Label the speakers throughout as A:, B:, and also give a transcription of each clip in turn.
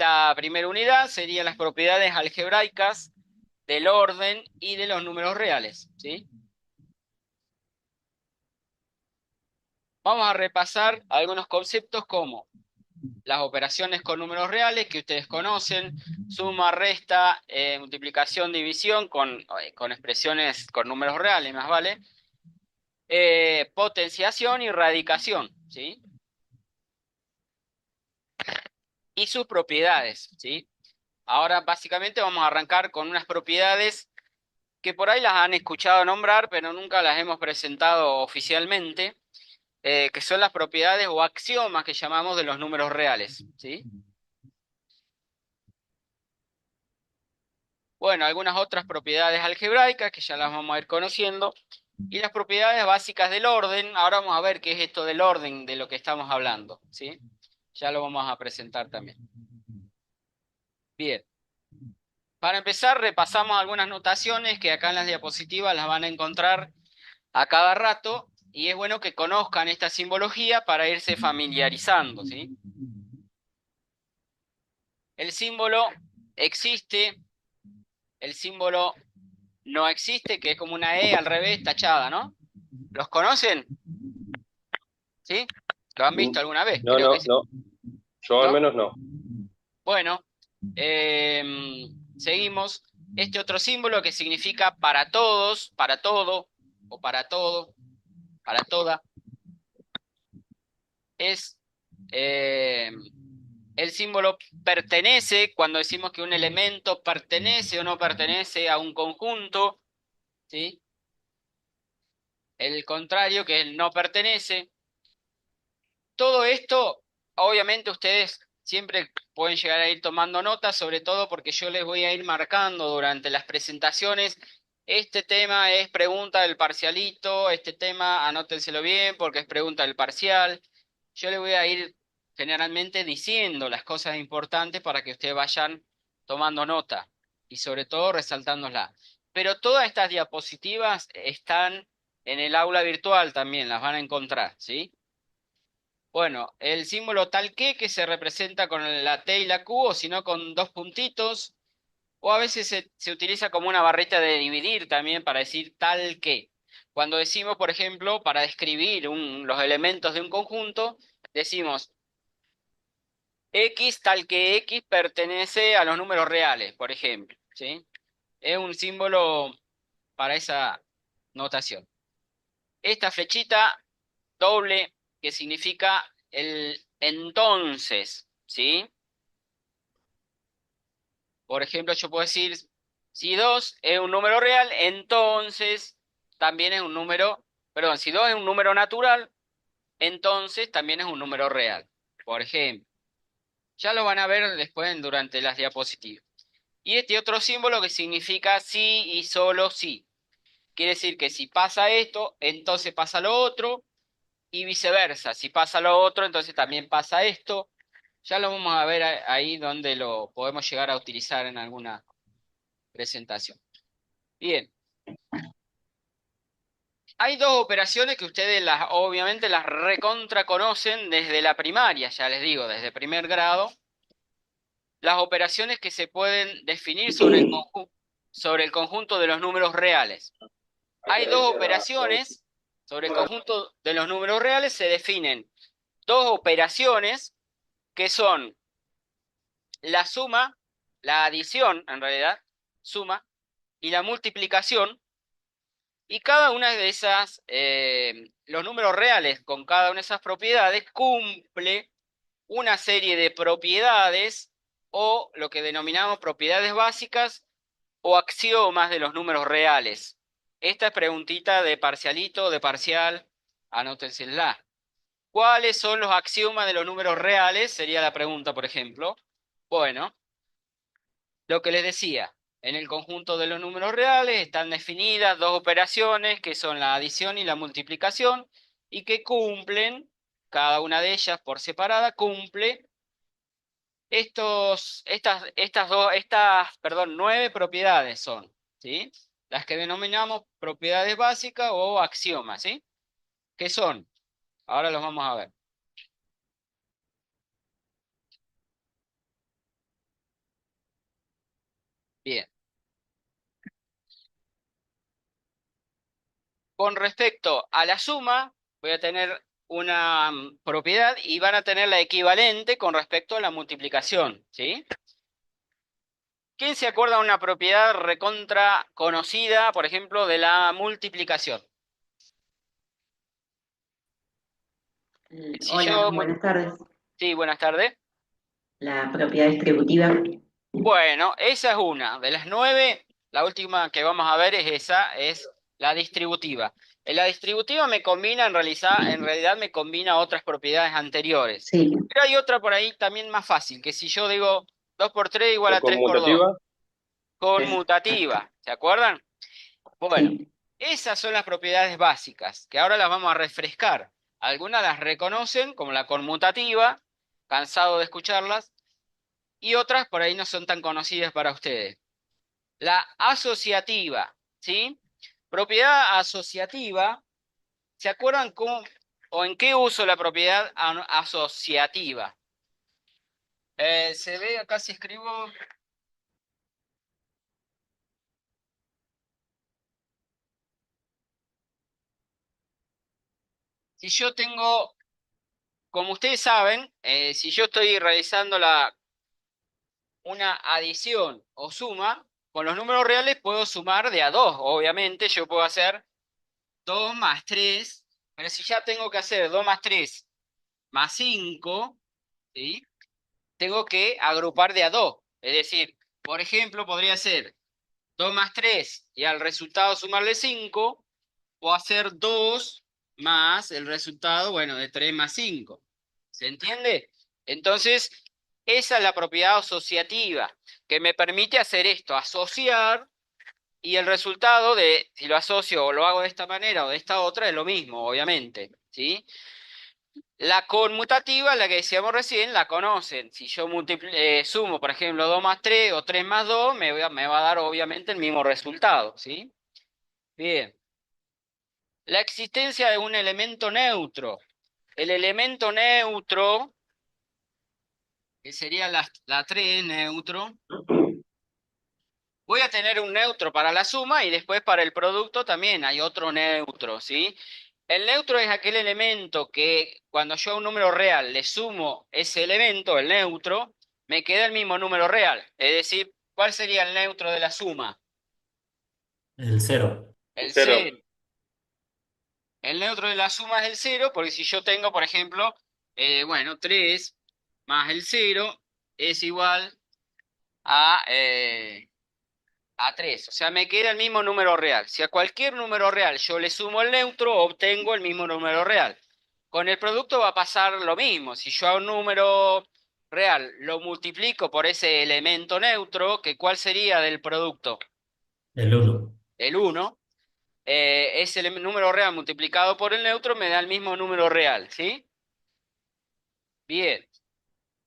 A: esta primera unidad serían las propiedades algebraicas del orden y de los números reales, ¿sí? Vamos a repasar algunos conceptos como las operaciones con números reales que ustedes conocen, suma, resta, multiplicación, división con expresiones con números reales, más vale, potenciación y radicación, ¿sí? Y sus propiedades, ¿sí? Ahora básicamente vamos a arrancar con unas propiedades que por ahí las han escuchado nombrar, pero nunca las hemos presentado oficialmente, que son las propiedades o axiomas que llamamos de los números reales, ¿sí? Bueno, algunas otras propiedades algebraicas que ya las vamos a ir conociendo. Y las propiedades básicas del orden. Ahora vamos a ver qué es esto del orden de lo que estamos hablando, ¿sí? Ya lo vamos a presentar también. Bien. Para empezar, repasamos algunas notaciones que acá en las diapositivas las van a encontrar a cada rato. Y es bueno que conozcan esta simbología para irse familiarizando, ¿sí? El símbolo existe, el símbolo no existe, que es como una E al revés, tachada, ¿no? ¿Los conocen? ¿Sí? ¿Lo han visto alguna vez?
B: No,
A: Creo que
B: no,
A: sí.
B: no. Yo al
A: ¿No?
B: menos no.
A: Bueno, seguimos. Este otro símbolo que significa para todos, para todo, o para todo, para toda, es el símbolo pertenece, cuando decimos que un elemento pertenece o no pertenece a un conjunto, ¿sí? El contrario, que es el no pertenece. Todo esto, obviamente ustedes siempre pueden llegar a ir tomando notas, sobre todo porque yo les voy a ir marcando durante las presentaciones. Este tema es pregunta del parcialito, este tema anótenselo bien porque es pregunta del parcial. Yo les voy a ir generalmente diciendo las cosas importantes para que ustedes vayan tomando nota y sobre todo resaltándolas. Pero todas estas diapositivas están en el aula virtual también, las van a encontrar, ¿sí? Bueno, el símbolo tal que se representa con la T y la Q, o si no con dos puntitos, o a veces se utiliza como una barrita de dividir también para decir tal que. Cuando decimos, por ejemplo, para describir los elementos de un conjunto, decimos X tal que X pertenece a los números reales, por ejemplo, ¿sí? Es un símbolo para esa notación. Esta flechita doble que significa el entonces, ¿sí? Por ejemplo, yo puedo decir, si 2 es un número real, entonces también es un número, perdón, si 2 es un número natural, entonces también es un número real. Por ejemplo, ya lo van a ver después durante las diapositivas. Y este otro símbolo que significa sí y solo sí. Quiere decir que si pasa esto, entonces pasa lo otro, y viceversa. Si pasa lo otro, entonces también pasa esto. Ya lo vamos a ver ahí donde lo podemos llegar a utilizar en alguna presentación. Bien, hay dos operaciones que ustedes obviamente las recontra conocen desde la primaria, ya les digo, desde primer grado. Las operaciones que se pueden definir sobre el conjunto de los números reales. Hay dos operaciones sobre el conjunto de los números reales, se definen dos operaciones que son la suma, la adición en realidad, suma, y la multiplicación. Y cada una de esas, los números reales con cada una de esas propiedades cumple una serie de propiedades o lo que denominamos propiedades básicas o axiomas de los números reales. Esta es preguntita de parcialito, de parcial, anótensela. ¿Cuáles son los axiomas de los números reales? Sería la pregunta, por ejemplo. Bueno, lo que les decía, en el conjunto de los números reales están definidas dos operaciones que son la adición y la multiplicación y que cumplen, cada una de ellas por separada, cumple perdón, 9 propiedades son, ¿sí? Las que denominamos propiedades básicas o axiomas, ¿sí? ¿Qué son? Ahora los vamos a ver. Bien. Con respecto a la suma, voy a tener una propiedad y van a tener la equivalente con respecto a la multiplicación, ¿sí? ¿Quién se acuerda de una propiedad recontra conocida, por ejemplo, de la multiplicación? Si
B: Hola,
A: yo,
B: buenas tardes.
A: sí, buenas tardes.
B: La propiedad distributiva.
A: Bueno, esa es una. De las 9, la última que vamos a ver es esa, es la distributiva. En la distributiva me combina, en realidad me combina otras propiedades anteriores.
B: Sí,
A: Pero hay otra por ahí también más fácil, que si yo digo 2 por 3 igual
C: La
A: a 3 por 2,
C: conmutativa,
A: conmutativa, ¿se acuerdan? Bueno,
B: sí.
A: esas son las propiedades básicas, que ahora las vamos a refrescar. Algunas las reconocen, como la conmutativa, cansado de escucharlas, y otras por ahí no son tan conocidas para ustedes. La asociativa, ¿sí? Propiedad asociativa, ¿se acuerdan cómo o en qué uso la propiedad asociativa? Se ve acá si escribo, si yo tengo, como ustedes saben, si yo estoy realizando una adición o suma, con los números reales puedo sumar de a 2, obviamente, yo puedo hacer 2 más 3, pero si ya tengo que hacer 2 más 3 más 5, ¿sí? Tengo que agrupar de a 2. Es decir, por ejemplo, podría ser 2 más 3 y al resultado sumarle 5, o hacer 2 más el resultado, bueno, de 3 más 5. ¿Se entiende? Entonces, esa es la propiedad asociativa, que me permite hacer esto, asociar, y el resultado de, si lo asocio o lo hago de esta manera o de esta otra, es lo mismo, obviamente, ¿sí? La conmutativa, la que decíamos recién, la conocen. Si yo sumo, por ejemplo, 2 más 3 o 3 más 2, me va a dar obviamente el mismo resultado, ¿sí? Bien. La existencia de un elemento neutro. El elemento neutro, que sería la 3 neutro, voy a tener un neutro para la suma y después para el producto también hay otro neutro, ¿sí? El neutro es aquel elemento que cuando yo a un número real le sumo ese elemento, el neutro, me queda el mismo número real. Es decir, ¿cuál sería el neutro de la suma?
D: El cero.
C: el
A: El
C: cero.
A: cero. El neutro de la suma es el cero, porque si yo tengo, por ejemplo, bueno, 3 más el cero es igual a 3. O sea, me queda el mismo número real. Si a cualquier número real yo le sumo el neutro, obtengo el mismo número real. Con el producto va a pasar lo mismo. Si yo a un número real lo multiplico por ese elemento neutro, ¿cuál sería del producto?
D: El uno.
A: El 1. Ese número real multiplicado por el neutro me da el mismo número real, ¿sí? Bien.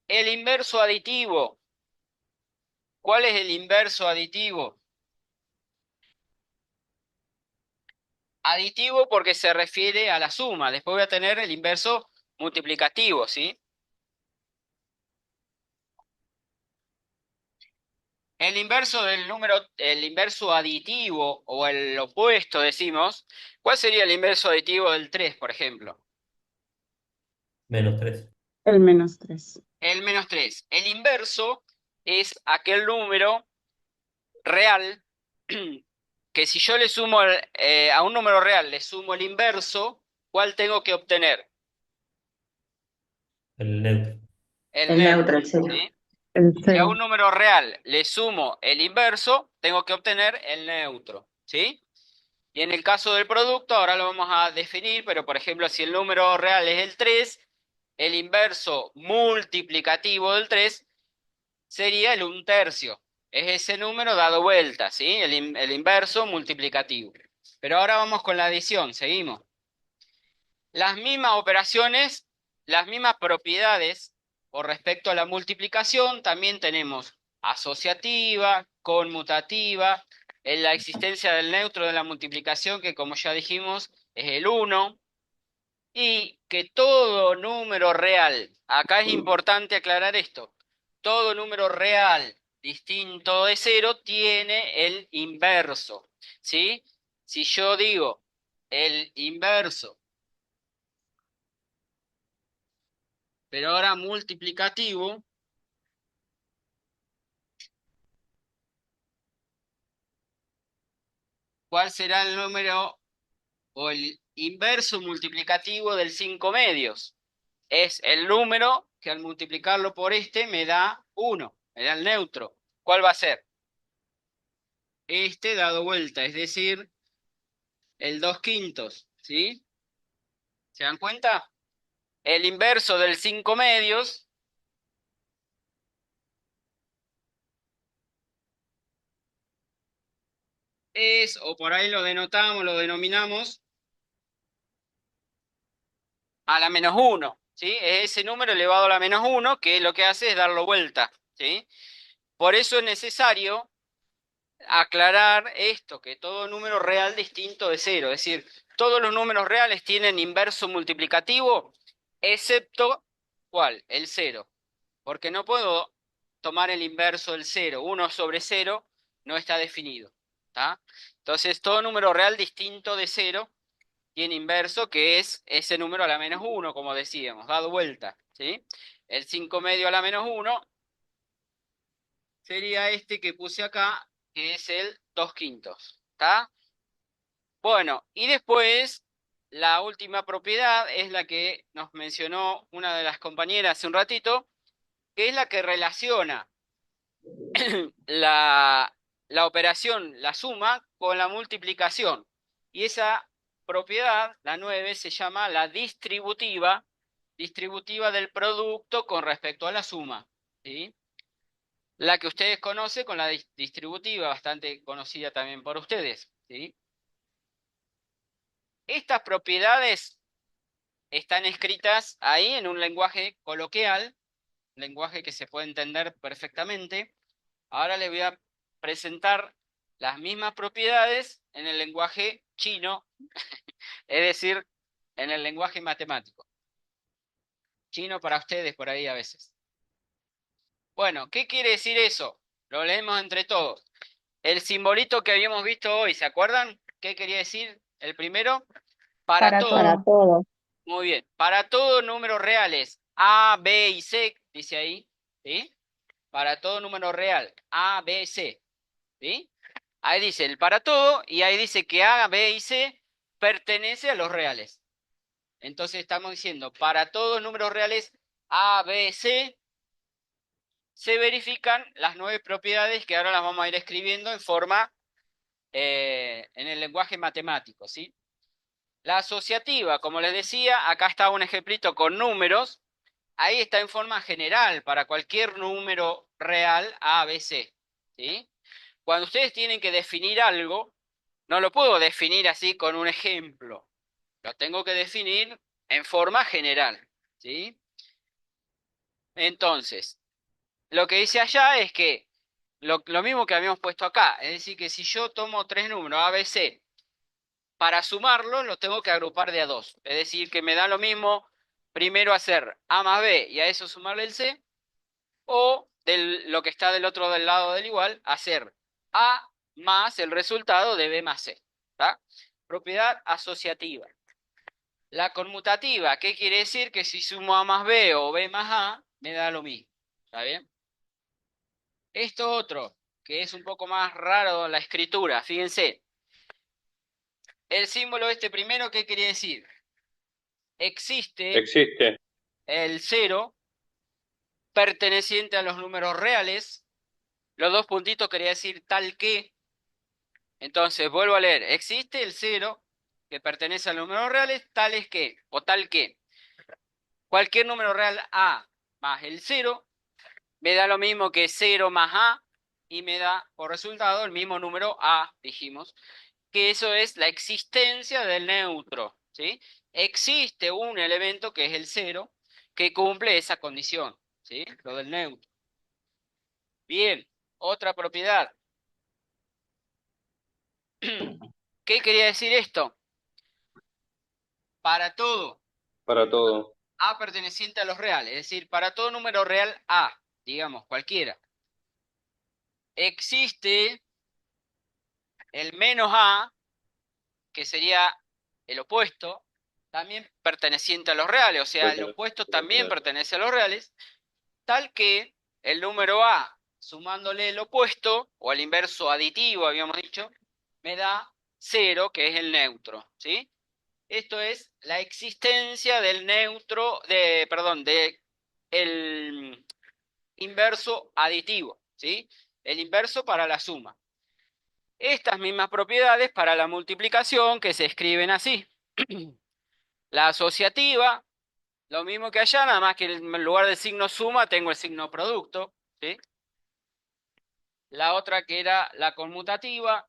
A: El inverso aditivo. ¿Cuál es el inverso aditivo? Aditivo porque se refiere a la suma. Después voy a tener el inverso multiplicativo, ¿sí? El inverso aditivo o el opuesto, decimos. ¿Cuál sería el inverso aditivo del 3, por ejemplo?
D: Menos tres.
E: El -3.
A: El menos 3. El inverso es aquel número real que si yo le sumo a un número real, le sumo el inverso, ¿cuál tengo que obtener?
D: El neutro.
A: El
B: El
A: neutro,
B: neutro, el cero.
A: ¿sí?
E: El
A: Si a un
E: 0.
A: número real le sumo el inverso, tengo que obtener el neutro, ¿sí? Y en el caso del producto, ahora lo vamos a definir, pero por ejemplo, si el número real es el 3, el inverso multiplicativo del 3 sería el 1/3. Es ese número dado vuelta, ¿sí? El inverso multiplicativo. Pero ahora vamos con la adición, seguimos. Las mismas operaciones, las mismas propiedades con respecto a la multiplicación, también tenemos asociativa, conmutativa, en la existencia del neutro de la multiplicación, que como ya dijimos es el 1, y que todo número real, acá es importante aclarar esto, todo número real distinto de 0 tiene el inverso, ¿sí? Si yo digo el inverso, pero ahora multiplicativo, ¿cuál será el número o el inverso multiplicativo del 5 medios? Es el número que al multiplicarlo por este me da 1, me da el neutro. ¿Cuál va a ser? Este dado vuelta, es decir, el 2/5, ¿sí? ¿Se dan cuenta? El inverso del 5 medios es, o por ahí lo denotamos, lo denominamos, a la menos 1, ¿sí? Es ese número elevado a la menos 1 que lo que hace es darlo vuelta, ¿sí? Por eso es necesario aclarar esto, que todo número real distinto de 0, es decir, todos los números reales tienen inverso multiplicativo, excepto, ¿cuál? El 0, porque no puedo tomar el inverso del 0, 1 sobre 0 no está definido, ¿tá? Entonces, todo número real distinto de 0 tiene inverso, que es ese número a la menos 1, como decíamos, dado vuelta, ¿sí? El 5 medio a la menos 1 sería este que puse acá, que es el 2/5, ¿está? Bueno, y después la última propiedad es la que nos mencionó una de las compañeras hace un ratito, que es la que relaciona la, la operación, la suma, con la multiplicación. Y esa propiedad, la 9, se llama la distributiva, distributiva del producto con respecto a la suma, ¿sí? La que ustedes conocen con la distributiva, bastante conocida también por ustedes, ¿sí? Estas propiedades están escritas ahí en un lenguaje coloquial, lenguaje que se puede entender perfectamente. Ahora les voy a presentar las mismas propiedades en el lenguaje chino, es decir, en el lenguaje matemático. Chino para ustedes por ahí a veces. Bueno, ¿qué quiere decir eso? Lo leemos entre todos. El simbolito que habíamos visto hoy, ¿se acuerdan? ¿Qué quería decir? El primero, para
C: Para
A: todo.
C: todo. Todo.
A: Muy bien. Para todos números reales, A, B y C, dice ahí, ¿sí? Para todo número real, A, B, C, ¿sí? Ahí dice el para todo y ahí dice que A, B y C pertenece a los reales. Entonces estamos diciendo, para todos números reales A, B, C, se verifican las 9 propiedades que ahora las vamos a ir escribiendo en forma, en el lenguaje matemático, ¿sí? La asociativa, como les decía, acá está un ejemplito con números. Ahí está en forma general para cualquier número real A, B, C, ¿sí? Cuando ustedes tienen que definir algo, no lo puedo definir así con un ejemplo. Lo tengo que definir en forma general, ¿sí? Entonces, lo que dice allá es que lo mismo que habíamos puesto acá, es decir, que si yo tomo 3 números A, B, C, para sumarlos los tengo que agrupar de a 2. Es decir, que me da lo mismo primero hacer A más B y a eso sumarle el C, o lo que está del otro del lado del igual, hacer A más el resultado de B más C. ¿Tá? Propiedad asociativa. La conmutativa, ¿qué quiere decir? Que si sumo A más B o B más A, me da lo mismo. ¿Está bien? Esto otro, que es un poco más raro en la escritura, fíjense. El símbolo este primero, ¿qué quería decir? Existe
E: Existe.
A: el 0 perteneciente a los números reales. Los dos puntitos quería decir tal que. Entonces, vuelvo a leer. Existe el 0 que pertenece a los números reales, tales que, o tal que. Cualquier número real A más el 0 me da lo mismo que 0 más A y me da por resultado el mismo número A, dijimos, que eso es la existencia del neutro, ¿sí? Existe un elemento que es el 0 que cumple esa condición, ¿sí? Lo del neutro. Bien, otra propiedad. ¿Qué quería decir esto? Para todo
E: Para todo.
A: A perteneciente a los reales, es decir, para todo número real A, digamos, cualquiera. existe el menos a, que sería el opuesto, también perteneciente a los reales, o sea, el opuesto también pertenece a los reales, tal que el número a, sumándole el opuesto, o el inverso aditivo, habíamos dicho, me da 0, que es el neutro, ¿sí? Esto es la existencia del neutro, perdón, de el inverso aditivo, ¿sí? El inverso para la suma. Estas mismas propiedades para la multiplicación que se escriben así. La asociativa, lo mismo que allá, nada más que en lugar del signo suma tengo el signo producto, ¿sí? La otra que era la conmutativa,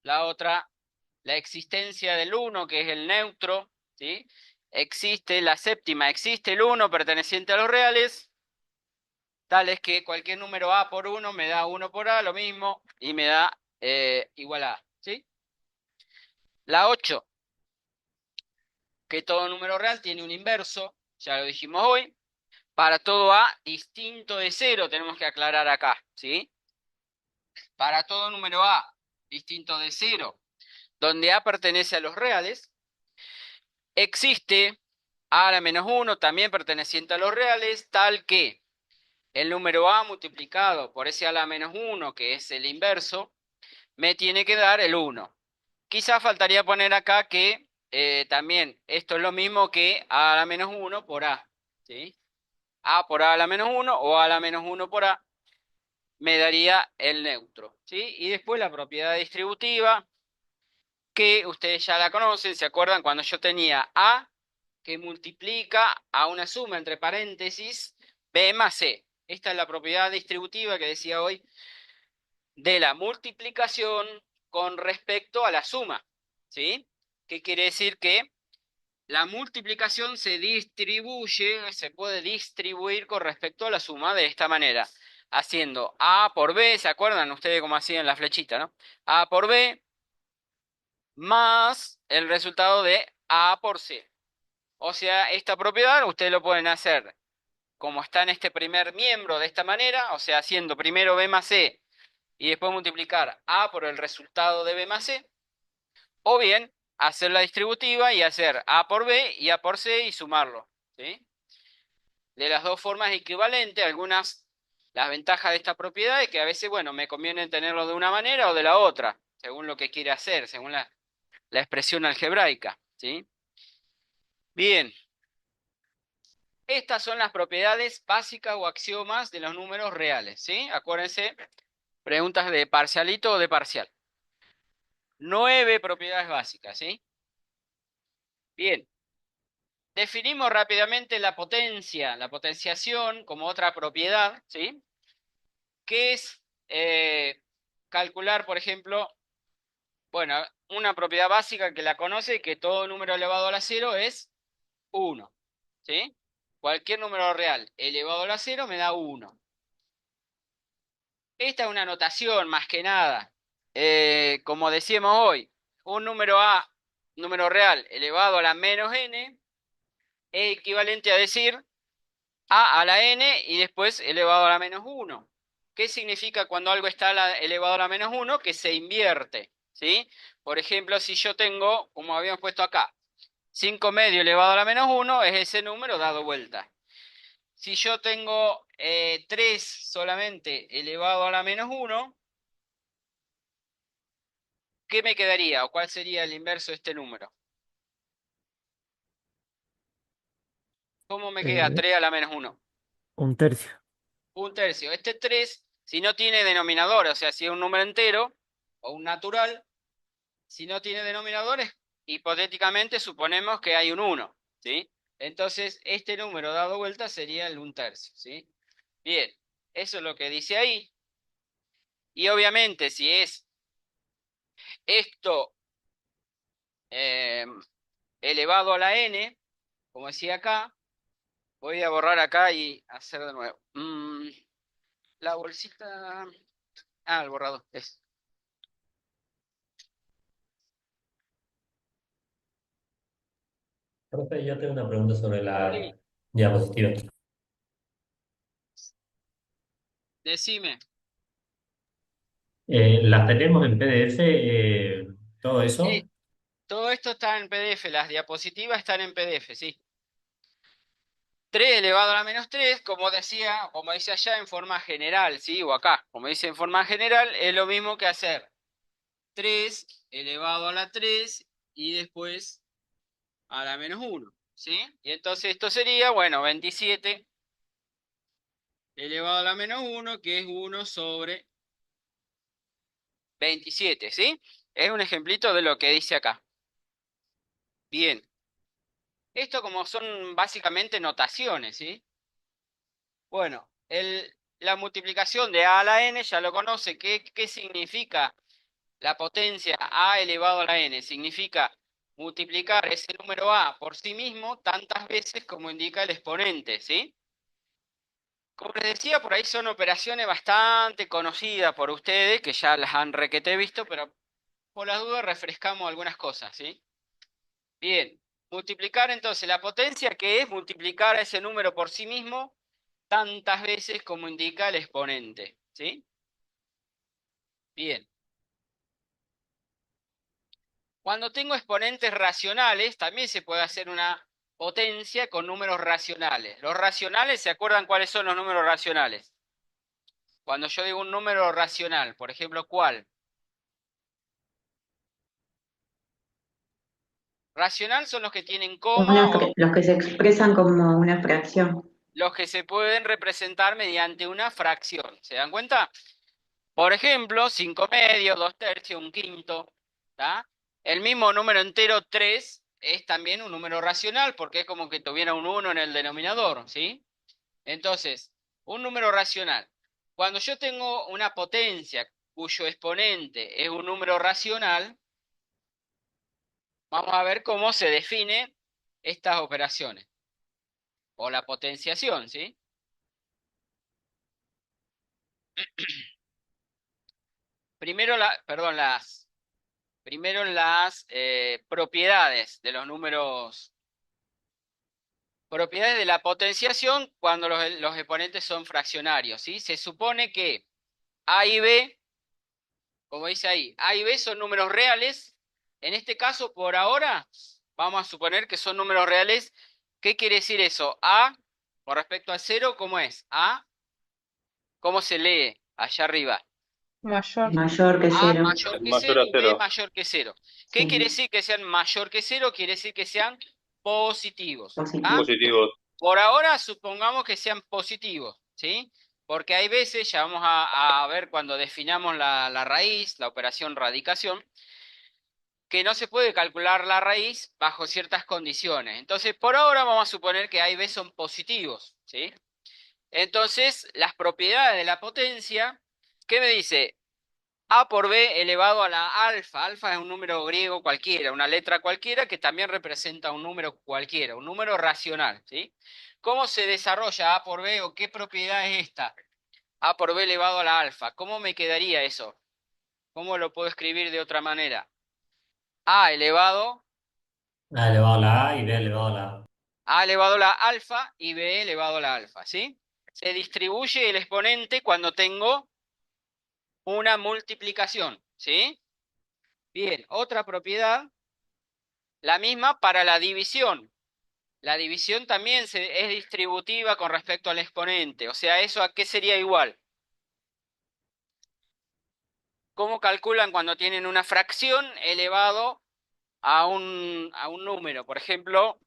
A: la otra la existencia del 1, que es el neutro, ¿sí? Existe la séptima, existe el 1 perteneciente a los reales, tal es que cualquier número a por 1 me da 1 por a, lo mismo, y me da igual a, ¿sí? La 8, que todo número real tiene un inverso, ya lo dijimos hoy. Para todo a distinto de 0 tenemos que aclarar acá, ¿sí? Para todo número a distinto de 0, donde a pertenece a los reales, existe a a la menos 1, también perteneciente a los reales, tal que el número a multiplicado por ese a la menos 1, que es el inverso, me tiene que dar el 1. Quizá faltaría poner acá que también esto es lo mismo que a la menos 1 por a, ¿sí? A por a la menos 1 o a la menos 1 por a me daría el neutro, ¿sí? Y después la propiedad distributiva, que ustedes ya la conocen, ¿se acuerdan? Cuando yo tenía a que multiplica a una suma entre paréntesis b más c. Esta es la propiedad distributiva que decía hoy de la multiplicación con respecto a la suma, ¿sí? ¿Qué quiere decir? Que la multiplicación se distribuye, se puede distribuir con respecto a la suma de esta manera, haciendo a por b, ¿se acuerdan ustedes cómo hacían la flechita, no? A por b más el resultado de a por c. O sea, esta propiedad ustedes lo pueden hacer como está en este primer miembro de esta manera, o sea, haciendo primero b más c y después multiplicar a por el resultado de b más c, o bien hacer la distributiva y hacer a por b y a por c y sumarlo, ¿sí? De las dos formas equivalentes, las ventajas de esta propiedad es que a veces, bueno, me conviene tenerlo de una manera o de la otra, según lo que quiere hacer, según la expresión algebraica, ¿sí? Bien, estas son las propiedades básicas o axiomas de los números reales, ¿sí? Acuérdense, preguntas de parcialito o de parcial. 9 propiedades básicas, ¿sí? Bien, definimos rápidamente la potencia, la potenciación como otra propiedad, ¿sí? Que es calcular, por ejemplo, bueno, una propiedad básica que la conoce, que todo número elevado a la 0 es 1, ¿sí? Cualquier número real elevado a la 0 me da 1. Esta es una notación más que nada. Como decíamos hoy, un número a, número real elevado a la menos n, es equivalente a decir a la n y después elevado a la menos 1. ¿Qué significa cuando algo está elevado a la menos 1? Que se invierte, ¿sí? Por ejemplo, si yo tengo, como habíamos puesto acá, 5 medio elevado a la menos 1, es ese número dado vuelta. Si yo tengo 3 solamente elevado a la menos 1, ¿qué me quedaría? ¿O cuál sería el inverso de este número? ¿Cómo me queda
C: Eh,
A: 3 a la menos 1?
C: un tercio.
A: Un tercio. Este 3, si no tiene denominador, o sea, si es un número entero o un natural, si no tiene denominadores, hipotéticamente suponemos que hay un 1, ¿sí? Entonces, este número dado vuelta sería el un tercio, ¿sí? Bien, eso es lo que dice ahí. Y obviamente, si es esto eh, elevado a la n, como decía acá, voy a borrar acá y hacer de nuevo. La bolsita... Ah, el borrador.
D: Profe, yo tengo una pregunta sobre la
A: Sí,
D: diapositiva.
A: decime.
D: ¿Las tenemos en PDF, todo
A: Sí,
D: eso?
A: todo esto está en PDF, las diapositivas están en PDF, sí. 3 elevado a la menos 3, como decía, como dice allá en forma general, ¿sí? O acá, como dice en forma general, es lo mismo que hacer 3 elevado a la 3 y después a la menos 1, ¿sí? Y entonces esto sería, bueno, 27 elevado a la menos 1, que es 1 sobre 27, ¿sí? Es un ejemplito de lo que dice acá. Bien. Esto como son básicamente notaciones, ¿sí? Bueno, la multiplicación de a la n ya lo conoce. ¿Qué significa la potencia a elevado a la n? Significa multiplicar ese número a por sí mismo tantas veces como indica el exponente, ¿sí? Como les decía, por ahí son operaciones bastante conocidas por ustedes, que ya las han requete visto, pero por las dudas refrescamos algunas cosas, ¿sí? Bien, multiplicar entonces la potencia, que es multiplicar a ese número por sí mismo tantas veces como indica el exponente, ¿sí? Bien. Cuando tengo exponentes racionales, también se puede hacer una potencia con números racionales. Los racionales, ¿se acuerdan cuáles son los números racionales? Cuando yo digo un número racional, por ejemplo, ¿cuál? Racional son los que tienen coma o
B: Los que se expresan como una fracción.
A: los que se pueden representar mediante una fracción. ¿Se dan cuenta? Por ejemplo, 5 medios, 2 tercios, un quinto. ¿Tá? El mismo número entero 3 es también un número racional porque es como que tuviera un 1 en el denominador, ¿sí? Entonces, un número racional. Cuando yo tengo una potencia cuyo exponente es un número racional, vamos a ver cómo se define estas operaciones. O la potenciación, ¿sí? Primero, primero las propiedades de los números. Propiedades de la potenciación cuando los exponentes son fraccionarios, ¿sí? Se supone que A y B, como dice ahí, A y B son números reales. En este caso, por ahora, vamos a suponer que son números reales. ¿Qué quiere decir eso? A, con respecto a cero, ¿cómo es? A, ¿cómo se lee allá arriba?
C: Mayor.
B: Mayor que
A: A
B: cero.
A: mayor
E: Es
A: que
E: mayor
A: 0
E: a
A: y B
E: cero.
A: mayor que 0. ¿Qué quiere
B: Sí,
A: decir que sean mayor que 0? Quiere decir que sean positivos. ¿Ah?
B: positivo.
E: Positivos.
A: Por ahora supongamos que sean positivos, ¿sí? Porque hay veces, ya vamos a ver cuando definamos la raíz, la operación radicación, que no se puede calcular la raíz bajo ciertas condiciones. Entonces, por ahora vamos a suponer que A y B son positivos, ¿sí? Entonces, las propiedades de la potencia, ¿qué me dice? A por B elevado a la alfa. Alfa es un número griego cualquiera, una letra cualquiera que también representa un número cualquiera, un número racional, ¿sí? ¿Cómo se desarrolla A por B o qué propiedad es esta? A por B elevado a la alfa. ¿Cómo me quedaría eso? ¿Cómo lo puedo escribir de otra manera? A elevado
D: A elevado a la A y B elevado a la A.
A: A elevado a la alfa y B elevado a la alfa, ¿sí? Se distribuye el exponente cuando tengo una multiplicación, ¿sí? Bien, otra propiedad, la misma para la división. La división también es distributiva con respecto al exponente. O sea, ¿eso a qué sería igual? ¿Cómo calculan cuando tienen una fracción elevado a un número? Por ejemplo,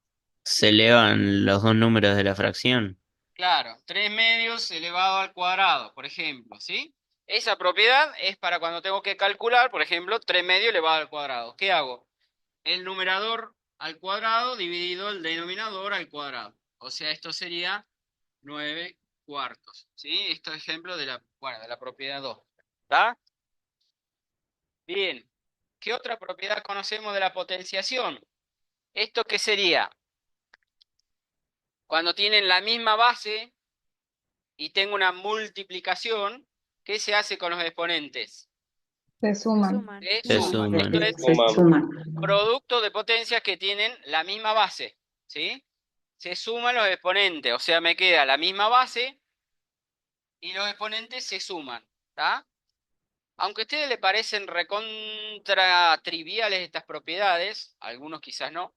F: Se elevan los dos números de la fracción.
A: claro, 3 medios elevado al cuadrado, por ejemplo, ¿sí? Esa propiedad es para cuando tengo que calcular, por ejemplo, 3 medios elevado al cuadrado. ¿Qué hago? El numerador al cuadrado dividido el denominador al cuadrado. O sea, esto sería 9 cuartos, ¿sí? Esto es ejemplo de bueno, de la propiedad 2. ¿Está? Bien. ¿Qué otra propiedad conocemos de la potenciación? ¿Esto qué sería? Cuando tienen la misma base y tengo una multiplicación, ¿qué se hace con los exponentes?
C: Se
G: Se
C: suman.
G: suman.
A: Se
F: Se
A: suman. Esto
F: suman.
A: es
B: Se
E: Suman.
B: suman.
A: producto de potencias que tienen la misma base, ¿sí? Se suman los exponentes, o sea, me queda la misma base y los exponentes se suman, ¿está? Aunque a ustedes le parecen recontra triviales estas propiedades, algunos quizás no,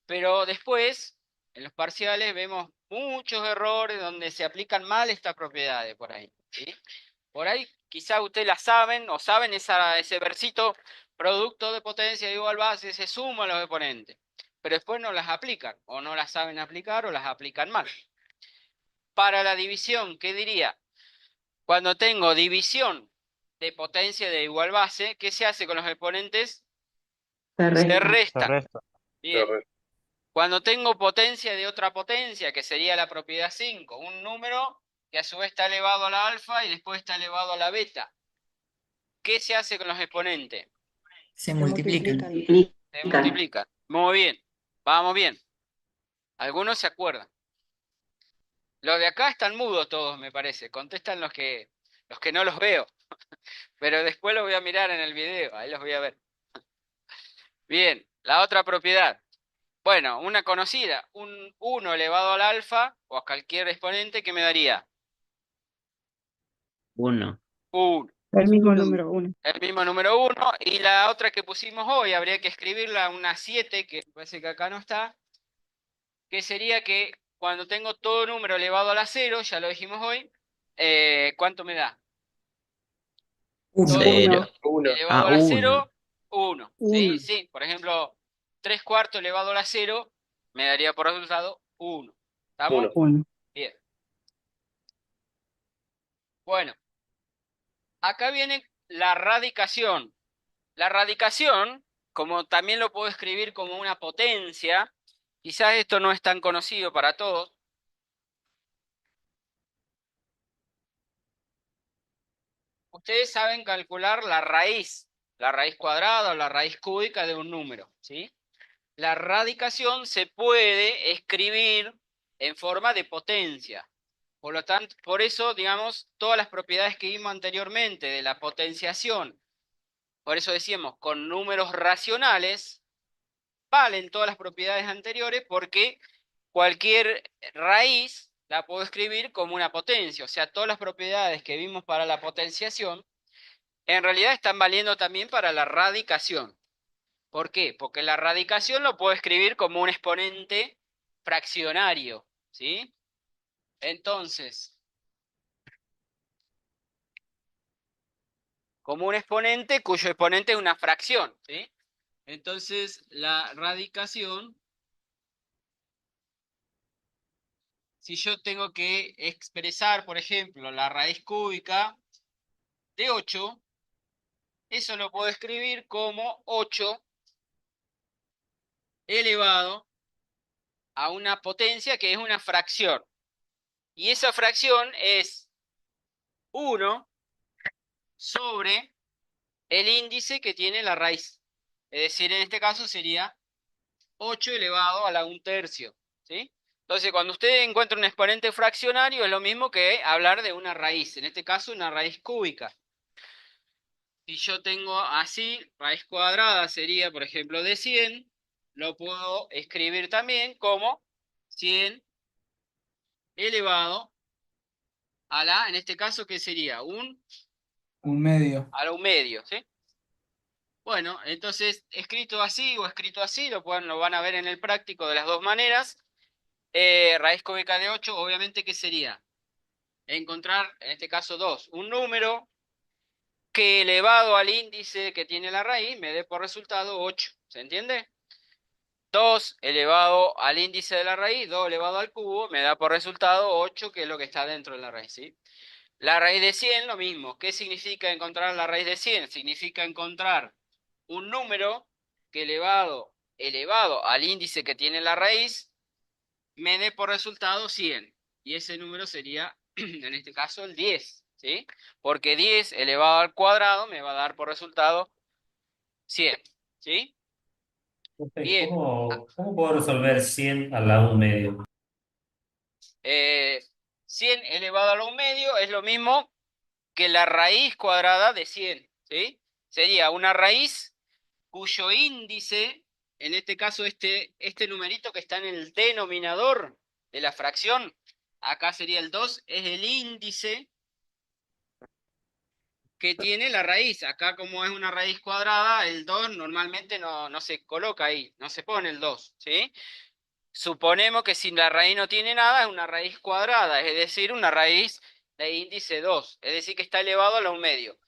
A: pero después, en los parciales, vemos muchos errores donde se aplican mal estas propiedades por ahí, ¿sí? Por ahí quizás ustedes la saben o saben ese versito, producto de potencia igual base, se suman los exponentes, pero después no las aplican, o no las saben aplicar o las aplican mal. Para la división, ¿qué diría? Cuando tengo división de potencia de igual base, ¿qué se hace con los exponentes?
B: Se
A: Se
B: resta.
E: Se
A: restan.
E: resta.
A: Bien. Cuando tengo potencia de otra potencia, que sería la propiedad 5, un número que a su vez está elevado a la alfa y después está elevado a la beta. ¿Qué se hace con los exponentes?
G: Se
C: Se
G: multiplican.
C: multiplican.
A: Se multiplican. Muy bien. Vamos bien. Algunos se acuerdan. Los de acá están mudos todos, me parece. Contestan los que no los veo. Pero después los voy a mirar en el video. Ahí los voy a ver. Bien. La otra propiedad. Bueno, una conocida. Un 1 elevado al alfa o a cualquier exponente, ¿qué me daría?
F: 1.
A: 1.
C: El mismo número, 1.
A: El mismo número 1. Y la otra que pusimos hoy, habría que escribirla, una 7, que parece que acá no está, que sería que cuando tengo todo número elevado a la 0, ya lo dijimos hoy, ¿cuánto me da? Todo
F: 0.
A: elevado
F: Ah,
A: a la
F: 1.
A: 0, 1. ¿Sí? Sí, por ejemplo, 3 cuartos elevado a la 0 me daría por resultado 1. ¿Estamos?
C: 1.
A: Bien. Bueno, acá viene la radicación. La radicación, como también lo puedo escribir como una potencia, quizás esto no es tan conocido para todos. Ustedes saben calcular la raíz cuadrada o la raíz cúbica de un número, ¿sí? La radicación se puede escribir en forma de potencia. Por lo tanto, por eso, digamos, todas las propiedades que vimos anteriormente de la potenciación, por eso decíamos, con números racionales, valen todas las propiedades anteriores porque cualquier raíz la puedo escribir como una potencia. O sea, todas las propiedades que vimos para la potenciación, en realidad están valiendo también para la radicación. ¿Por qué? Porque la radicación lo puedo escribir como un exponente fraccionario, ¿sí? Entonces, como un exponente cuyo exponente es una fracción, ¿sí? Entonces, la radicación, si yo tengo que expresar, por ejemplo, la raíz cúbica de 8, eso lo puedo escribir como 8 elevado a una potencia que es una fracción. Y esa fracción es 1 sobre el índice que tiene la raíz. Es decir, en este caso sería 8 elevado a la 1/3, ¿sí? Entonces, cuando usted encuentra un exponente fraccionario, es lo mismo que hablar de una raíz. En este caso, una raíz cúbica. Si yo tengo así, raíz cuadrada sería, por ejemplo, de 100, lo puedo escribir también como 100 elevado a la, en este caso, ¿qué sería?
G: Un medio.
A: A la 1/2, ¿sí? Bueno, entonces, escrito así o escrito así, lo van a ver en el práctico de las dos maneras. Raíz cúbica de 8, obviamente, ¿qué sería? Encontrar, en este caso, 2, un número que elevado al índice que tiene la raíz me dé por resultado 8. ¿Se entiende? 2 elevado al índice de la raíz, 2 elevado al cubo, me da por resultado 8, que es lo que está dentro de la raíz, ¿sí? La raíz de 100, lo mismo. ¿Qué significa encontrar la raíz de 100? Significa encontrar un número que elevado al índice que tiene la raíz, me dé por resultado 100. Y ese número sería, en este caso, el 10, ¿sí? Porque 10 elevado al cuadrado me va a dar por resultado 100, ¿sí?
D: Profe,
A: Bien.
D: ¿cómo puedo resolver 100 a la 1/2?
A: 100 elevado a la 1/2 es lo mismo que la raíz cuadrada de 100, ¿sí? Sería una raíz cuyo índice, en este caso este numerito que está en el denominador de la fracción, acá sería el 2, es el índice que tiene la raíz. Acá como es una raíz cuadrada, el 2 normalmente no se coloca ahí, no se pone el 2, ¿sí? Suponemos que si la raíz no tiene nada, es una raíz cuadrada, es decir, una raíz de índice 2, es decir, que está elevado a la 1 medio.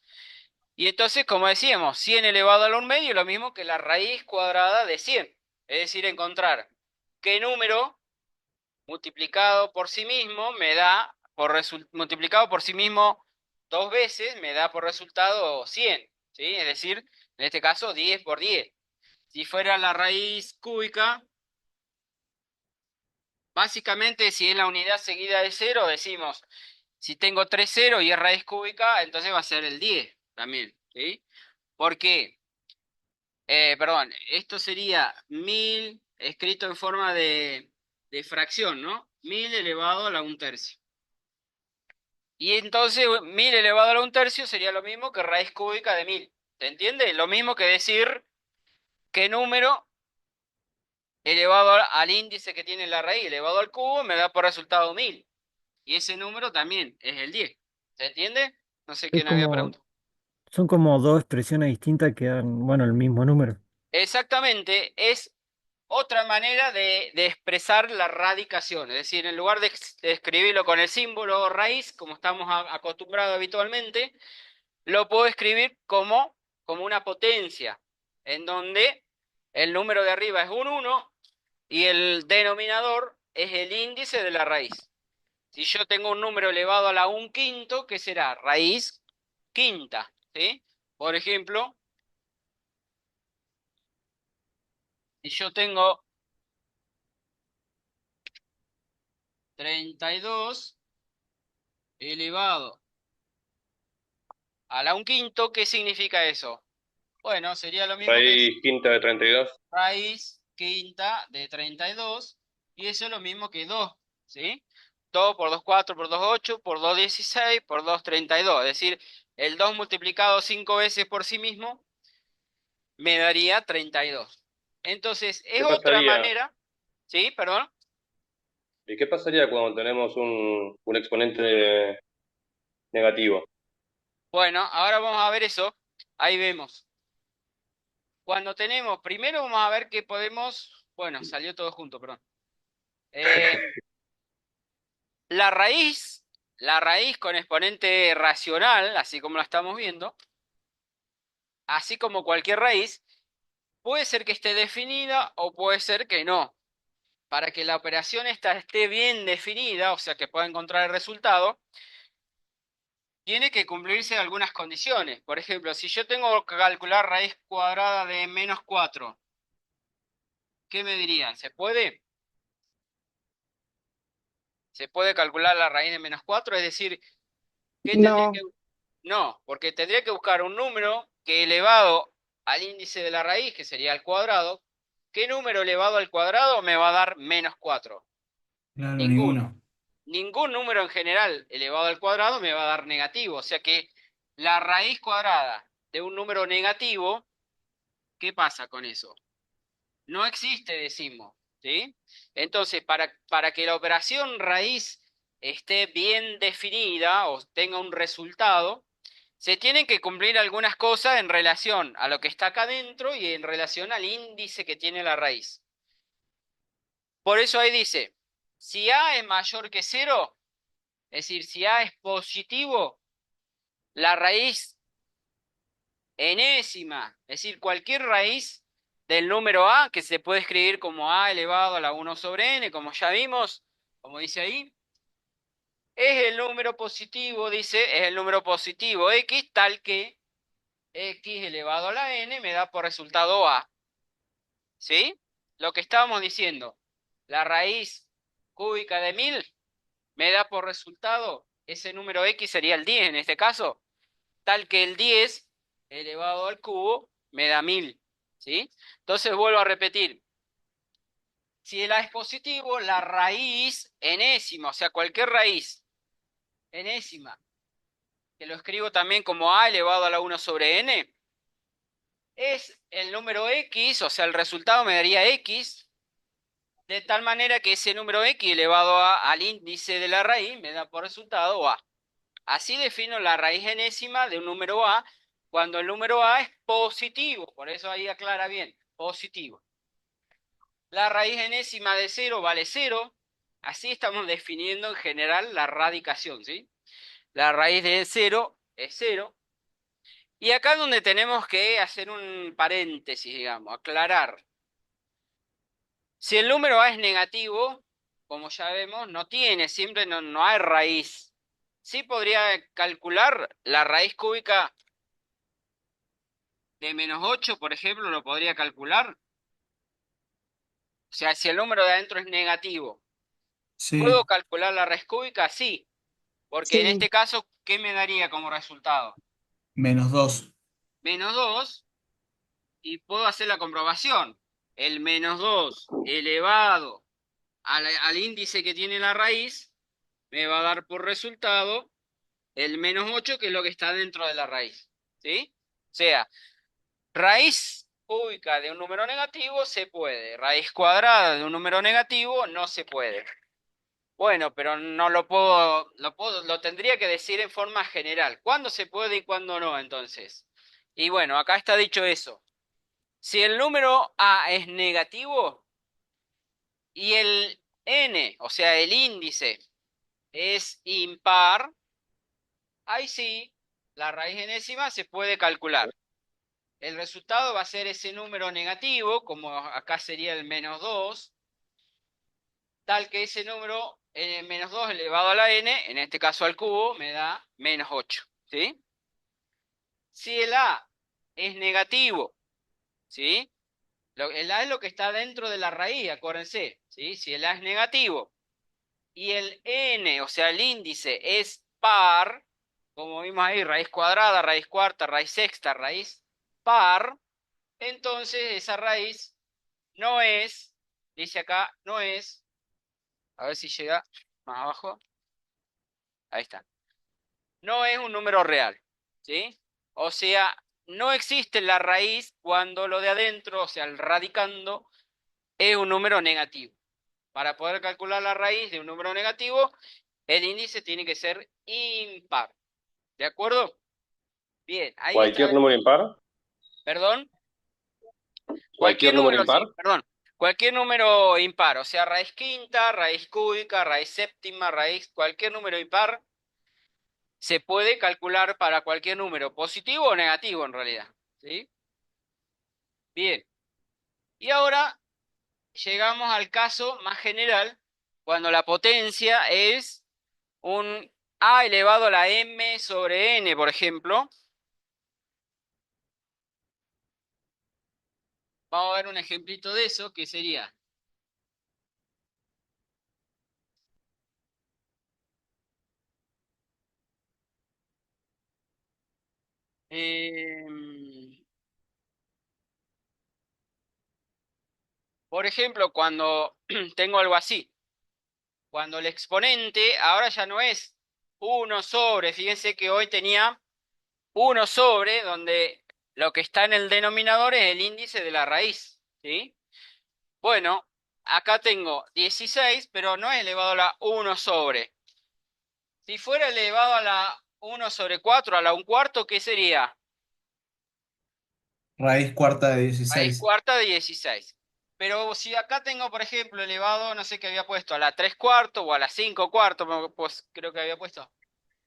A: Y entonces, como decíamos, 100 elevado a la 1 medio es lo mismo que la raíz cuadrada de 100. Es decir, encontrar qué número multiplicado por sí mismo me da, multiplicado por sí mismo 2 veces, me da por resultado 100. ¿Sí? Es decir, en este caso 10 por 10. Si fuera la raíz cúbica, básicamente si es la unidad seguida de 0, decimos, si tengo 3 ceros y es raíz cúbica, entonces va a ser el 10 también. ¿Sí? ¿Por qué? Perdón, esto sería 1000 escrito en forma de fracción, ¿no? 1000 elevado a la 1/3. Y entonces 1000 elevado a la 1/3 sería lo mismo que raíz cúbica de 1000. ¿Se entiende? Lo mismo que decir qué número elevado al índice que tiene la raíz, elevado al cubo, me da por resultado 1000. Y ese número también es el 10. ¿Se entiende? No sé
E: Es
A: quién había
E: como,
A: preguntado.
E: son como dos expresiones distintas que dan, bueno, el mismo número.
A: Exactamente, es otra manera de expresar la radicación, es decir, en lugar de escribirlo con el símbolo raíz, como estamos acostumbrados habitualmente, lo puedo escribir como una potencia, en donde el número de arriba es un 1 y el denominador es el índice de la raíz. Si yo tengo un número elevado a la 1/5, ¿qué será? Raíz quinta, ¿sí? Por ejemplo, si yo tengo 32 elevado a la 1/5, ¿qué significa eso? Bueno, sería lo mismo que
H: Raíz quinta de 32.
A: raíz quinta de 32, y eso es lo mismo que 2, ¿sí? 2 por 2, 4, por 2, 8, por 2, 16, por 2, 32. Es decir, el 2 multiplicado 5 veces por sí mismo me daría 32. Entonces, es
H: ¿Qué
A: otra
H: pasaría?
A: manera, ¿sí? Perdón.
H: ¿Y qué pasaría cuando tenemos un exponente negativo?
A: Bueno, ahora vamos a ver eso. Ahí vemos. Cuando tenemos, primero vamos a ver que podemos, bueno, salió todo junto, perdón. Eh, la raíz con exponente racional, así como la estamos viendo, así como cualquier raíz, puede ser que esté definida o puede ser que no. Para que la operación esta esté bien definida, o sea que pueda encontrar el resultado, tiene que cumplirse algunas condiciones. Por ejemplo, si yo tengo que calcular raíz cuadrada de -4, ¿qué me dirían? ¿Se puede? ¿Se puede calcular la raíz de -4? Es decir, ¿qué tendría que...?
C: No,
A: No, porque tendría que buscar un número que elevado al índice de la raíz, que sería el cuadrado, ¿qué número elevado al cuadrado me va a dar -4?
G: Claro,
A: Ninguno.
G: ninguno.
A: Ningún número en general elevado al cuadrado me va a dar negativo. O sea que la raíz cuadrada de un número negativo, ¿qué pasa con eso? No existe, decimos, ¿sí? Entonces, para que la operación raíz esté bien definida o tenga un resultado, se tienen que cumplir algunas cosas en relación a lo que está acá adentro y en relación al índice que tiene la raíz. Por eso ahí dice, si A es mayor que 0, es decir, si A es positivo, la raíz enésima, es decir, cualquier raíz del número A, que se puede escribir como A elevado a la 1 sobre n, como ya vimos, como dice ahí, es el número positivo, dice, es el número positivo x, tal que x elevado a la n me da por resultado A. ¿Sí? Lo que estábamos diciendo, la raíz cúbica de 1000 me da por resultado, ese número x sería el 10 en este caso, tal que el 10 elevado al cubo me da 1000. ¿Sí? Entonces vuelvo a repetir, si el A es positivo, la raíz enésima, o sea, cualquier raíz enésima, que lo escribo también como A elevado a la 1 sobre n, es el número x, o sea, el resultado me daría x, de tal manera que ese número x elevado al índice de la raíz me da por resultado A. Así defino la raíz enésima de un número A cuando el número A es positivo. Por eso ahí aclara bien, positivo. La raíz enésima de 0 vale 0. Así estamos definiendo en general la radicación, ¿sí? La raíz de 0 es 0. Y acá es donde tenemos que hacer un paréntesis, digamos, aclarar. Si el número A es negativo, como ya vemos, siempre no hay raíz. Sí podría calcular la raíz cúbica de -8, por ejemplo, lo podría calcular. O sea, si el número de adentro es negativo, ¿puedo
G: Sí,
A: calcular la raíz cúbica? Sí, porque en
B: Sí,
A: este caso, ¿qué me daría como resultado?
G: -2.
A: -2, y puedo hacer la comprobación. El -2 elevado al índice que tiene la raíz me va a dar por resultado el -8, que es lo que está dentro de la raíz. ¿Sí? O sea, raíz cúbica de un número negativo se puede. Raíz cuadrada de un número negativo no se puede. Bueno, pero no lo tendría que decir en forma general. ¿Cuándo se puede y cuándo no, entonces? Y bueno, acá está dicho eso. Si el número A es negativo y el n, o sea, el índice, es impar, ahí sí, la raíz enésima se puede calcular. El resultado va a ser ese número negativo, como acá sería el -2, tal que ese número, -2 elevado a la n, en este caso al cubo, me da -8, ¿sí? Si el A es negativo, ¿sí? El A es lo que está dentro de la raíz, acuérdense, ¿sí? Si el A es negativo y el n, o sea, el índice, es par, como vimos ahí, raíz cuadrada, raíz cuarta, raíz sexta, raíz par, entonces esa raíz no es, dice acá, no es, a ver si llega más abajo, ahí está, no es un número real, ¿sí? O sea, no existe la raíz cuando lo de adentro, o sea, el radicando, es un número negativo. Para poder calcular la raíz de un número negativo, el índice tiene que ser impar. ¿De acuerdo? Bien, ahí está.
H: ¿Cualquier número impar?
A: Perdón.
H: ¿Cualquier
A: Cualquier
H: número
A: número,
H: impar?
A: sí, perdón. Cualquier número impar, o sea, raíz quinta, raíz cúbica, raíz séptima, cualquier número impar se puede calcular para cualquier número, positivo o negativo en realidad. ¿Sí? Bien. Y ahora llegamos al caso más general, cuando la potencia es un a elevado a la m sobre n, por ejemplo. Vamos a ver un ejemplito de eso, que sería por ejemplo, cuando tengo algo así, cuando el exponente ahora ya no es 1 sobre, fíjense que hoy tenía 1 sobre, donde lo que está en el denominador es el índice de la raíz, ¿sí? Bueno, acá tengo 16, pero no es elevado a la 1 sobre. Si fuera elevado a la 1 sobre 4, a la 1 cuarto, ¿qué sería?
G: Raíz cuarta de
A: Raíz
G: 16.
A: cuarta de 16. Pero si acá tengo, por ejemplo, elevado, no sé qué había puesto, a la 3 cuartos o a la 5 cuartos, pues creo que había puesto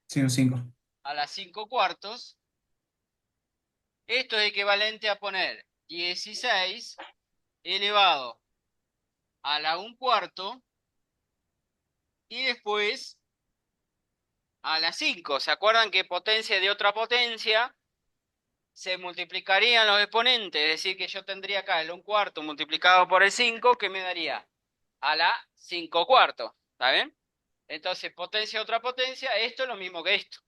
G: Sí, un 5.
A: a la 5 cuartos, esto es equivalente a poner 16 elevado a la 1 cuarto y después a la 5. ¿Se acuerdan que potencia de otra potencia se multiplicarían los exponentes? Es decir, que yo tendría acá el 1 cuarto multiplicado por el 5, que me daría a la 5 cuartos. ¿Está bien? Entonces, potencia de otra potencia, esto es lo mismo que esto.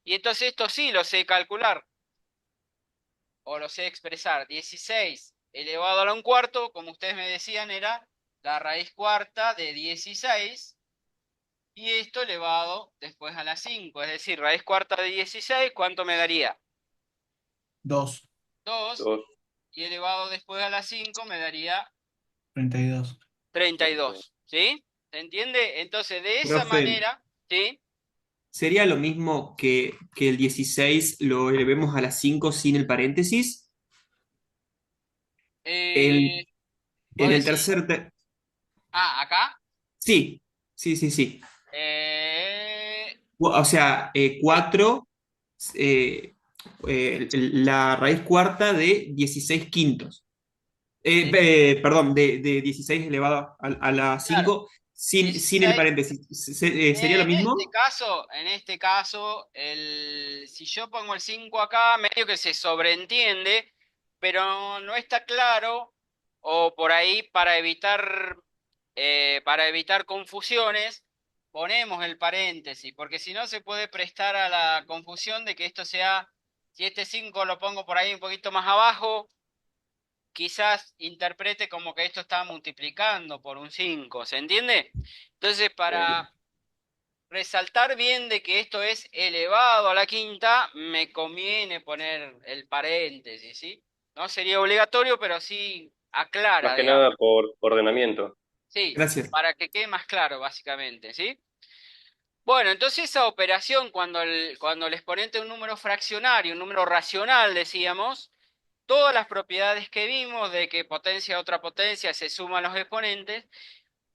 A: Y entonces esto sí lo sé calcular, o lo sé expresar. 16 elevado a la 1 cuarto, como ustedes me decían, era la raíz cuarta de 16, y esto elevado después a la 5. Es decir, raíz cuarta de 16, ¿cuánto me daría?
G: 2.
A: 2,
H: 2.
A: y elevado después a la 5 me daría
G: 32.
A: 32. ¿Sí? ¿Se entiende? Entonces, de esa
I: Profe,
A: manera, ¿sí?
I: ¿sería lo mismo que el 16 lo elevemos a la 5 sin el paréntesis?
A: Eh,
I: El,
A: vos
I: en el
A: decís,
I: tercer...
A: acá.
I: Sí, sí, sí, sí.
A: Eh,
I: O sea,
A: sí,
I: 4, la raíz cuarta de 16 quintos.
A: sí,
I: Perdón, de 16 elevado a la
A: claro.
I: 5 sin el
A: 16.
I: paréntesis. ¿Sería lo mismo?
A: Si yo pongo el 5 acá, medio que se sobreentiende, pero no está claro, o por ahí para evitar confusiones, ponemos el paréntesis, porque si no se puede prestar a la confusión de que esto sea, si este 5 lo pongo por ahí un poquito más abajo, quizás interprete como que esto está multiplicando por un 5, ¿se entiende? Entonces, para resaltar bien de que esto es elevado a la quinta, me conviene poner el paréntesis, ¿sí? No sería obligatorio, pero sí
H: Más
A: aclara,
H: que
A: digamos.
H: nada por ordenamiento.
A: Sí,
I: Gracias.
A: para que quede más claro, básicamente, ¿sí? Bueno, entonces esa operación, cuando el exponente es un número fraccionario, un número racional, decíamos, todas las propiedades que vimos de que potencia a otra potencia se suman los exponentes,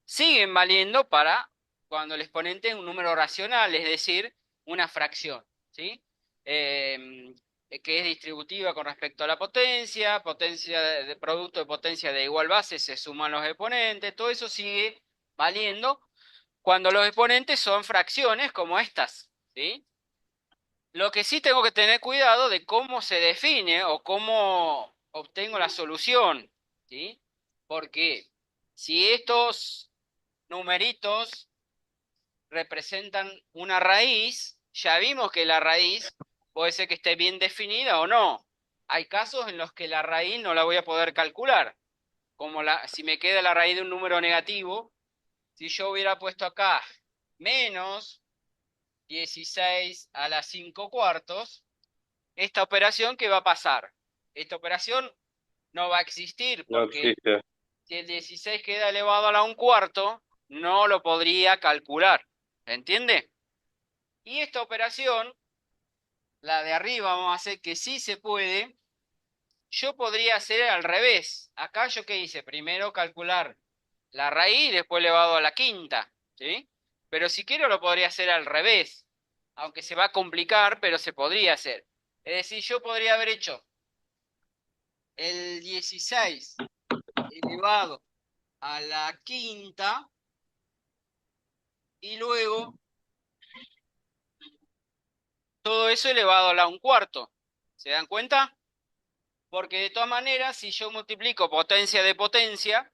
A: siguen valiendo para cuando el exponente es un número racional, es decir, una fracción, ¿sí? Eh, que es distributiva con respecto a la potencia, potencia de producto de potencia de igual base, se suman los exponentes, todo eso sigue valiendo cuando los exponentes son fracciones como estas, ¿sí? Lo que sí tengo que tener cuidado de cómo se define o cómo obtengo la solución, ¿sí? Porque si estos numeritos representan una raíz, ya vimos que la raíz puede ser que esté bien definida o no. Hay casos en los que la raíz no la voy a poder calcular, como si me queda la raíz de un número negativo, si yo hubiera puesto acá menos 16 a la 5 cuartos, esta operación, ¿qué va a pasar? Esta operación no va a existir
H: No
A: porque
H: existe.
A: si el 16 queda elevado a la un cuarto, no lo podría calcular. ¿Se entiende? Y esta operación, la de arriba, vamos a hacer que sí se puede. Yo podría hacer al revés. Acá yo qué hice, primero calcular la raíz, después elevado a la quinta, ¿sí? Pero si quiero lo podría hacer al revés, aunque se va a complicar, pero se podría hacer. Es decir, yo podría haber hecho el 16 elevado a la quinta y luego todo eso elevado a la un cuarto. ¿Se dan cuenta? Porque de todas maneras, si yo multiplico potencia de potencia,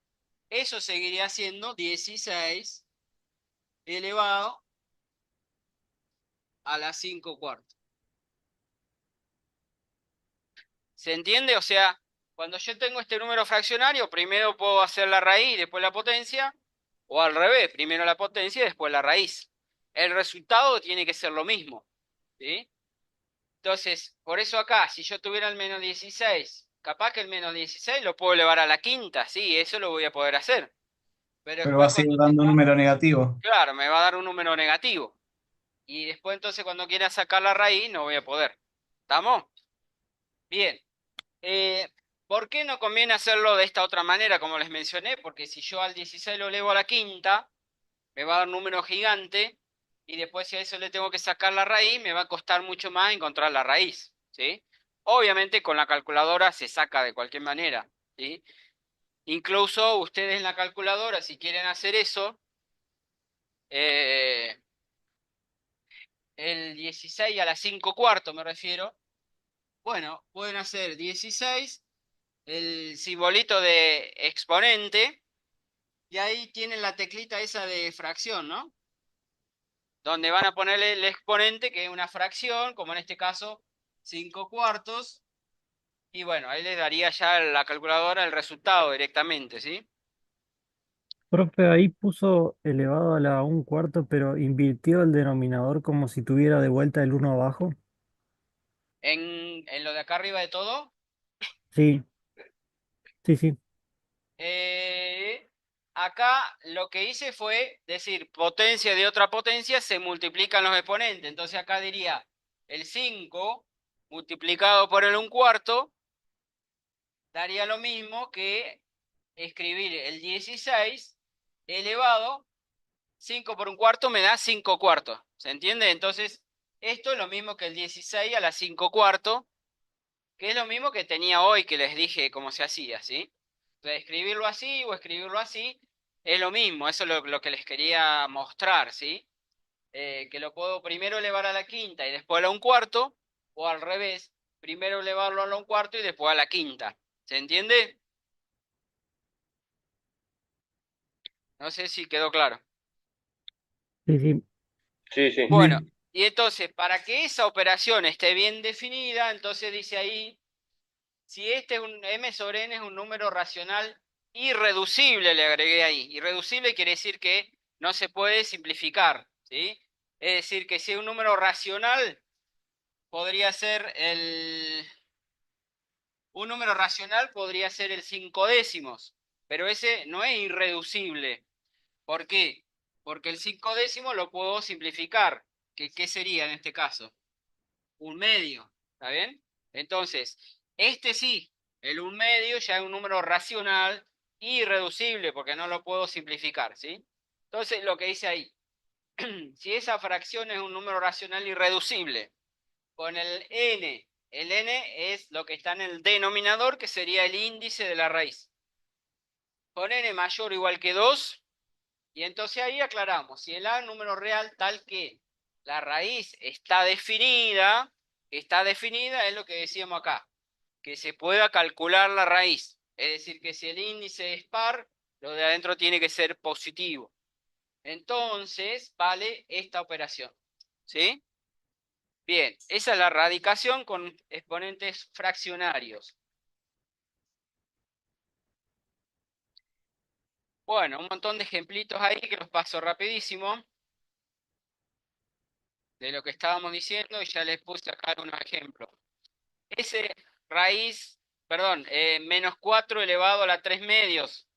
A: eso seguiría siendo 16 elevado a la 5 cuartos. ¿Se entiende? O sea, cuando yo tengo este número fraccionario, primero puedo hacer la raíz y después la potencia, o al revés, primero la potencia y después la raíz. El resultado tiene que ser lo mismo, ¿sí? Entonces, por eso acá, si yo tuviera el menos 16, capaz que el menos 16 lo puedo elevar a la quinta, sí, eso lo voy a poder hacer. Pero
G: Pero va
A: después
G: a seguir
A: cuando
G: dando un
A: tenga,
G: número negativo.
A: claro, me va a dar un número negativo. Y después entonces cuando quiera sacar la raíz no voy a poder. ¿Estamos? Bien. Eh, ¿Por qué no conviene hacerlo de esta otra manera, como les mencioné? Porque si yo al 16 lo elevo a la quinta, me va a dar un número gigante, y después si a eso le tengo que sacar la raíz, me va a costar mucho más encontrar la raíz, ¿sí? Obviamente con la calculadora se saca de cualquier manera, ¿sí? Incluso ustedes en la calculadora, si quieren hacer eso, eh, el 16 a la 5 cuartos me refiero, bueno, pueden hacer 16, el simbolito de exponente, y ahí tienen la teclita esa de fracción, ¿no? Donde van a ponerle el exponente, que es una fracción, como en este caso 5 cuartos, y bueno, ahí les daría ya la calculadora el resultado directamente, ¿sí?
E: Profe, ahí puso elevado a la un cuarto, pero invirtió el denominador como si tuviera de vuelta el uno abajo.
A: En lo de acá arriba de todo,
E: Sí, sí, sí.
A: eh, acá lo que hice fue decir potencia de otra potencia se multiplican los exponentes. Entonces acá diría el 5 multiplicado por el 1/4 daría lo mismo que escribir el 16 elevado 5 por 1/4 me da 5/4. ¿Se entiende? Entonces esto es lo mismo que el 16 a la 5/4, que es lo mismo que tenía hoy que les dije cómo se hacía, ¿sí? Entonces, escribirlo así o escribirlo así es lo mismo, eso es lo que les quería mostrar, ¿sí? Que lo puedo primero elevar a la quinta y después a la 1/4, o al revés, primero elevarlo a la 1/4 y después a la quinta. ¿Se entiende? No sé si quedó claro.
E: Sí, sí.
H: Sí, sí.
A: Bueno, y entonces, para que esa operación esté bien definida, entonces dice ahí, si este es un m sobre n es un número racional irreducible, le agregué ahí. Irreducible quiere decir que no se puede simplificar, ¿sí? Es decir, que si es un número racional, podría ser un número racional podría ser el 5 décimos, pero ese no es irreducible. ¿Por qué? Porque el 5 décimo lo puedo simplificar. ¿Qué sería en este caso? Un medio, ¿está bien? Entonces, este sí, el 1/2 ya es un número racional irreducible porque no lo puedo simplificar, ¿sí? Entonces, lo que dice ahí, si esa fracción es un número racional irreducible, con el n es lo que está en el denominador, que sería el índice de la raíz. Con n mayor o igual que 2, y entonces ahí aclaramos, si el a es un número real tal que la raíz está definida es lo que decíamos acá, que se pueda calcular la raíz. Es decir, que si el índice es par, lo de adentro tiene que ser positivo. Entonces, vale esta operación. ¿Sí? Bien, esa es la radicación con exponentes fraccionarios. Bueno, un montón de ejemplitos ahí que los paso rapidísimo de lo que estábamos diciendo y ya les puse acá unos ejemplos. Ese raíz, perdón, menos 4 elevado a la 3 medios,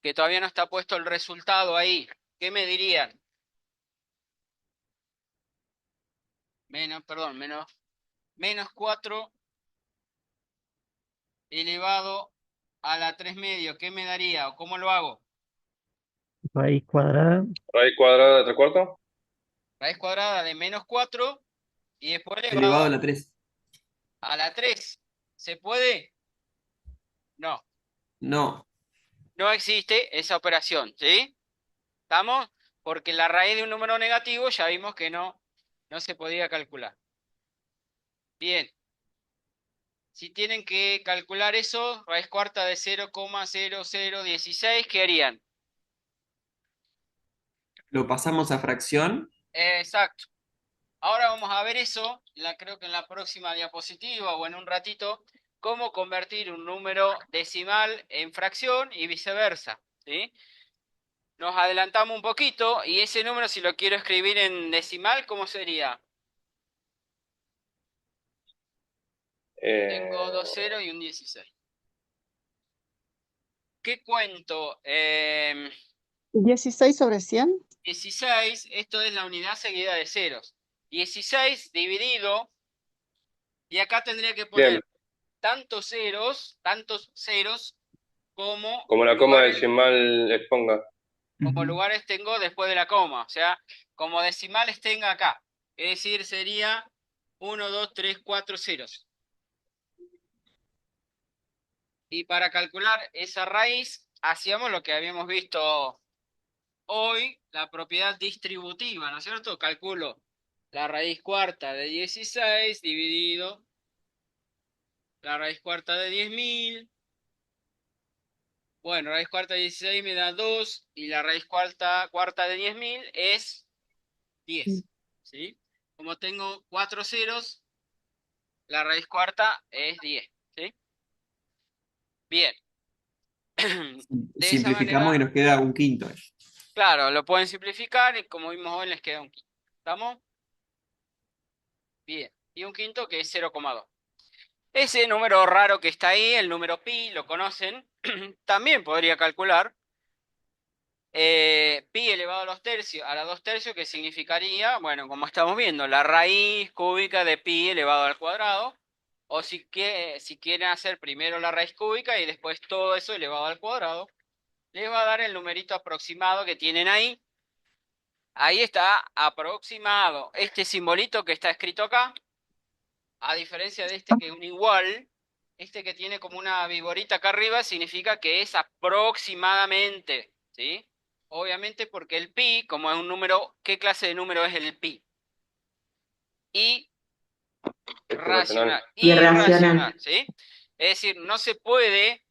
A: que todavía no está puesto el resultado ahí. ¿Qué me dirían? Menos 4 elevado a la 3 medios. ¿Qué me daría? ¿O cómo lo hago?
E: Raíz cuadrada.
H: Raíz cuadrada de 3/4.
A: Raíz cuadrada de menos 4 y después
I: Elevado a
A: elevado
I: la 3.
A: a la 3. ¿Se puede? No,
I: No.
A: no existe esa operación, ¿sí? ¿Estamos? Porque la raíz de un número negativo ya vimos que no se podía calcular. Bien. Si tienen que calcular eso, raíz cuarta de 0,0016, ¿qué harían?
I: Lo pasamos a fracción.
A: Exacto. Ahora vamos a ver eso, creo que en la próxima diapositiva o en un ratito, cómo convertir un número decimal en fracción y viceversa, ¿sí? Nos adelantamos un poquito y ese número, si lo quiero escribir en decimal, ¿cómo sería? Tengo 2 ceros y un 16. ¿Qué cuento?
J: 16 sobre 100.
A: 16, esto es la unidad seguida de ceros. 16 dividido, y acá tendría que
H: Bien,
A: poner tantos ceros como
H: como la coma
A: lugares,
H: decimal exponga.
A: como lugares tengo después de la coma. O sea, como decimales tenga acá. Es decir, sería 1, 2, 3, 4 ceros. Y para calcular esa raíz, hacíamos lo que habíamos visto hoy, la propiedad distributiva, ¿no es cierto? Calculo la raíz cuarta de 16 dividido la raíz cuarta de 10.000. Bueno, raíz cuarta de 16 me da 2 y la raíz cuarta de 10.000 es 10. ¿Sí? Como tengo 4 ceros, la raíz cuarta es 10. ¿Sí? Bien. De esa
I: Simplificamos
A: manera,
I: y nos queda un quinto.
A: claro, lo pueden simplificar y como vimos hoy les queda un quinto. ¿Estamos? Bien. Y un quinto que es 0,2. Ese número raro que está ahí, el número pi, lo conocen, también podría calcular pi elevado a los tercios, a la 2/3, que significaría, bueno, como estamos viendo, la raíz cúbica de pi elevado al cuadrado. O si quieren hacer primero la raíz cúbica y después todo eso elevado al cuadrado, les va a dar el numerito aproximado que tienen ahí. Ahí está aproximado. Este simbolito que está escrito acá, a diferencia de este que es un igual, este que tiene como una viborita acá arriba, significa que es aproximadamente, ¿sí? Obviamente porque el pi, como es un número, ¿qué clase de número es el pi?
H: Irracional.
A: Irracional, ¿sí? Es decir, no se puede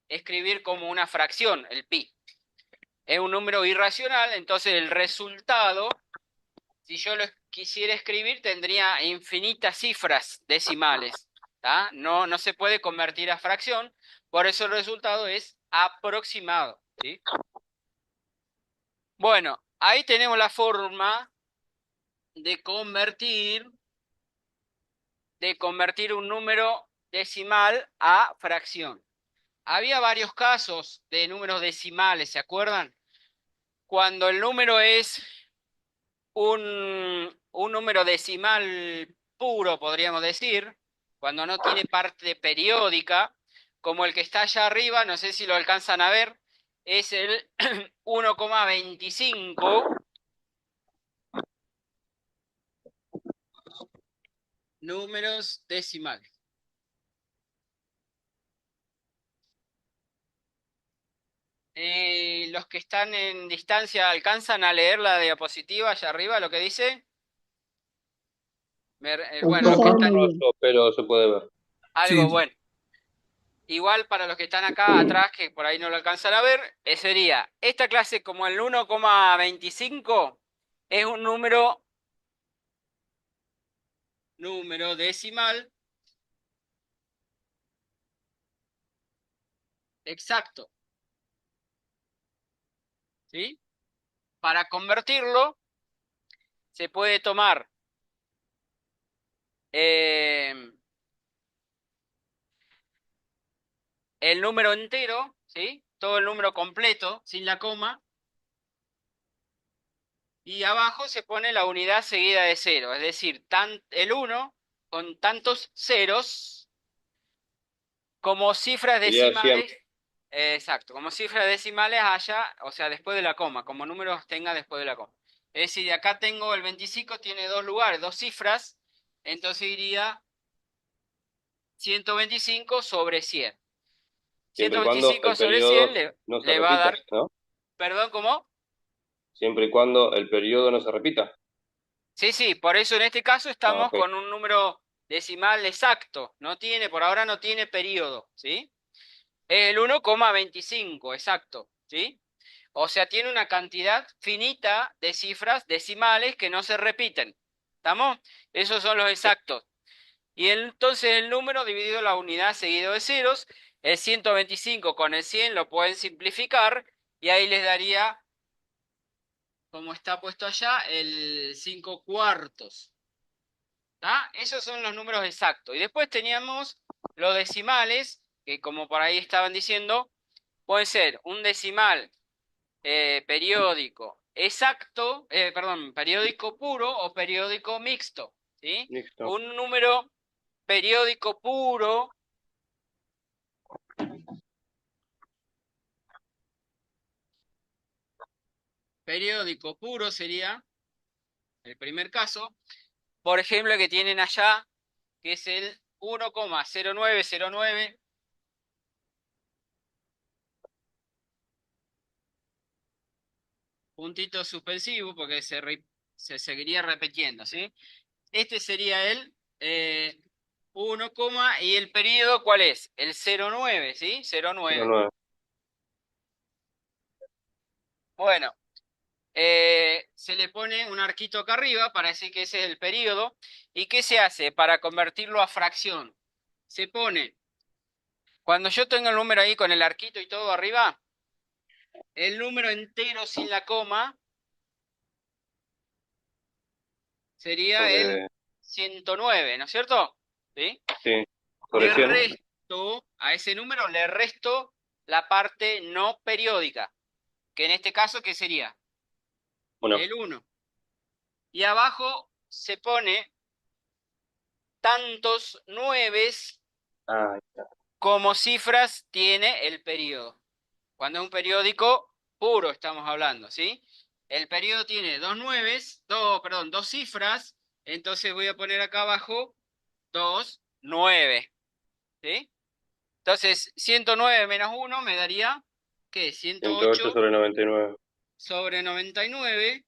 A: escribir como una fracción el pi. Es un número irracional, entonces el resultado, si yo lo quisiera escribir, tendría infinitas cifras decimales. ¿Tá? No se puede convertir a fracción, por eso el resultado es aproximado. ¿Sí? Bueno, ahí tenemos la forma de convertir un número decimal a fracción. Había varios casos de números decimales, ¿se acuerdan? Cuando el número es un número decimal puro, podríamos decir, cuando no tiene parte periódica, como el que está allá arriba, no sé si lo alcanzan a ver, es el 1,25 números decimales. Los que están en distancia, ¿alcanzan a leer la diapositiva allá arriba, lo que dice? Bueno, los que están...
H: Pero se puede ver.
A: Algo
G: Sí.
A: bueno. Igual para los que están acá atrás, que por ahí no lo alcanzan a ver, sería esta clase como el 1,25 es un número decimal exacto. ¿Sí? Para convertirlo, se puede tomar el número entero, ¿sí? Todo el número completo, sin la coma, y abajo se pone la unidad seguida de 0, es decir, el 1 con tantos ceros como cifras
H: Sería 100.
A: decimales. Exacto, como cifras decimales haya, o sea, después de la coma, como números tenga después de la coma. Es decir, acá tengo el 25, tiene dos lugares, dos cifras, entonces iría 125 sobre 100.
H: Siempre y cuando
A: 125
H: el
A: sobre 100
H: periodo no se
A: le va a
H: repita,
A: dar,
H: ¿no?
A: perdón, ¿cómo?
H: Siempre y cuando el periodo no se repita.
A: Sí, por eso en este caso
H: Ah,
A: estamos
H: ok.
A: con un número decimal exacto, por ahora no tiene periodo, ¿sí? Es el 1,25, exacto, ¿sí? O sea, tiene una cantidad finita de cifras decimales que no se repiten. ¿Estamos? Esos son los exactos. Y entonces el número dividido la unidad seguido de ceros, el 125 con el 100 lo pueden simplificar y ahí les daría, como está puesto allá, el 5 cuartos. ¿Tá? Esos son los números exactos. Y después teníamos los decimales, que como por ahí estaban diciendo, pueden ser un decimal periódico exacto, periódico puro o periódico mixto, ¿sí?
H: Listo.
A: Un número periódico puro sería el primer caso, por ejemplo, que tienen allá, que es el 1,0909 puntito suspensivo, porque se seguiría repitiendo, ¿sí? Este sería el 1, y el periodo, ¿cuál es? El 0,9, ¿sí? 0,9.
H: 09.
A: Bueno, se le pone un arquito acá arriba para decir que ese es el periodo. ¿Y qué se hace para convertirlo a fracción? Se pone, cuando yo tengo el número ahí con el arquito y todo arriba, el número entero sin la coma sería el 109, ¿no es cierto? ¿Sí?
H: Sí, sobre 100.
A: A ese número le resto la parte no periódica, que en este caso, ¿qué sería?
H: Bueno,
A: El 1. Y abajo se pone tantos nueves
H: ah,
A: como cifras tiene el periodo. Cuando es un periódico puro estamos hablando, ¿sí? El periodo tiene dos cifras, entonces voy a poner acá abajo 2, 9, ¿sí? Entonces, 109 menos 1 me daría, ¿qué?
H: 108
A: 108
H: sobre 99.
A: sobre 99,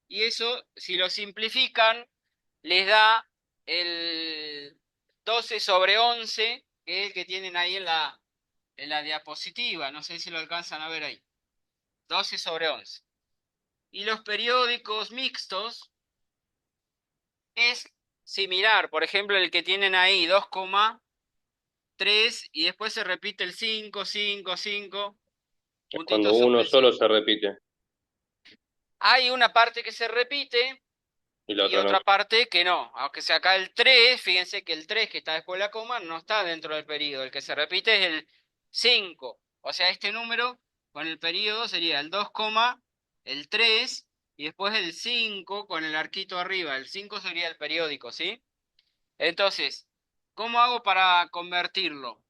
A: y eso, si lo simplifican, les da el 12 sobre 11, que es el que tienen ahí en la diapositiva, no sé si lo alcanzan a ver ahí. 12 sobre 11. Y los periódicos mixtos es similar, por ejemplo, el que tienen ahí 2,3 y después se repite el 5, 5, 5,
H: Es
A: puntito
H: cuando
A: sobre
H: uno
A: el
H: solo
A: 5.
H: se repite
A: Hay una parte que se repite
H: y la
A: y
H: otra no.
A: otra parte que no. Aunque sea acá el 3, fíjense que el 3 que está después de la coma no está dentro del periodo. El que se repite es el 5. O sea, este número con el periodo sería el 2, el 3 y después el 5 con el arquito arriba. El 5 sería el periódico, ¿sí? Entonces, ¿cómo hago para convertirlo?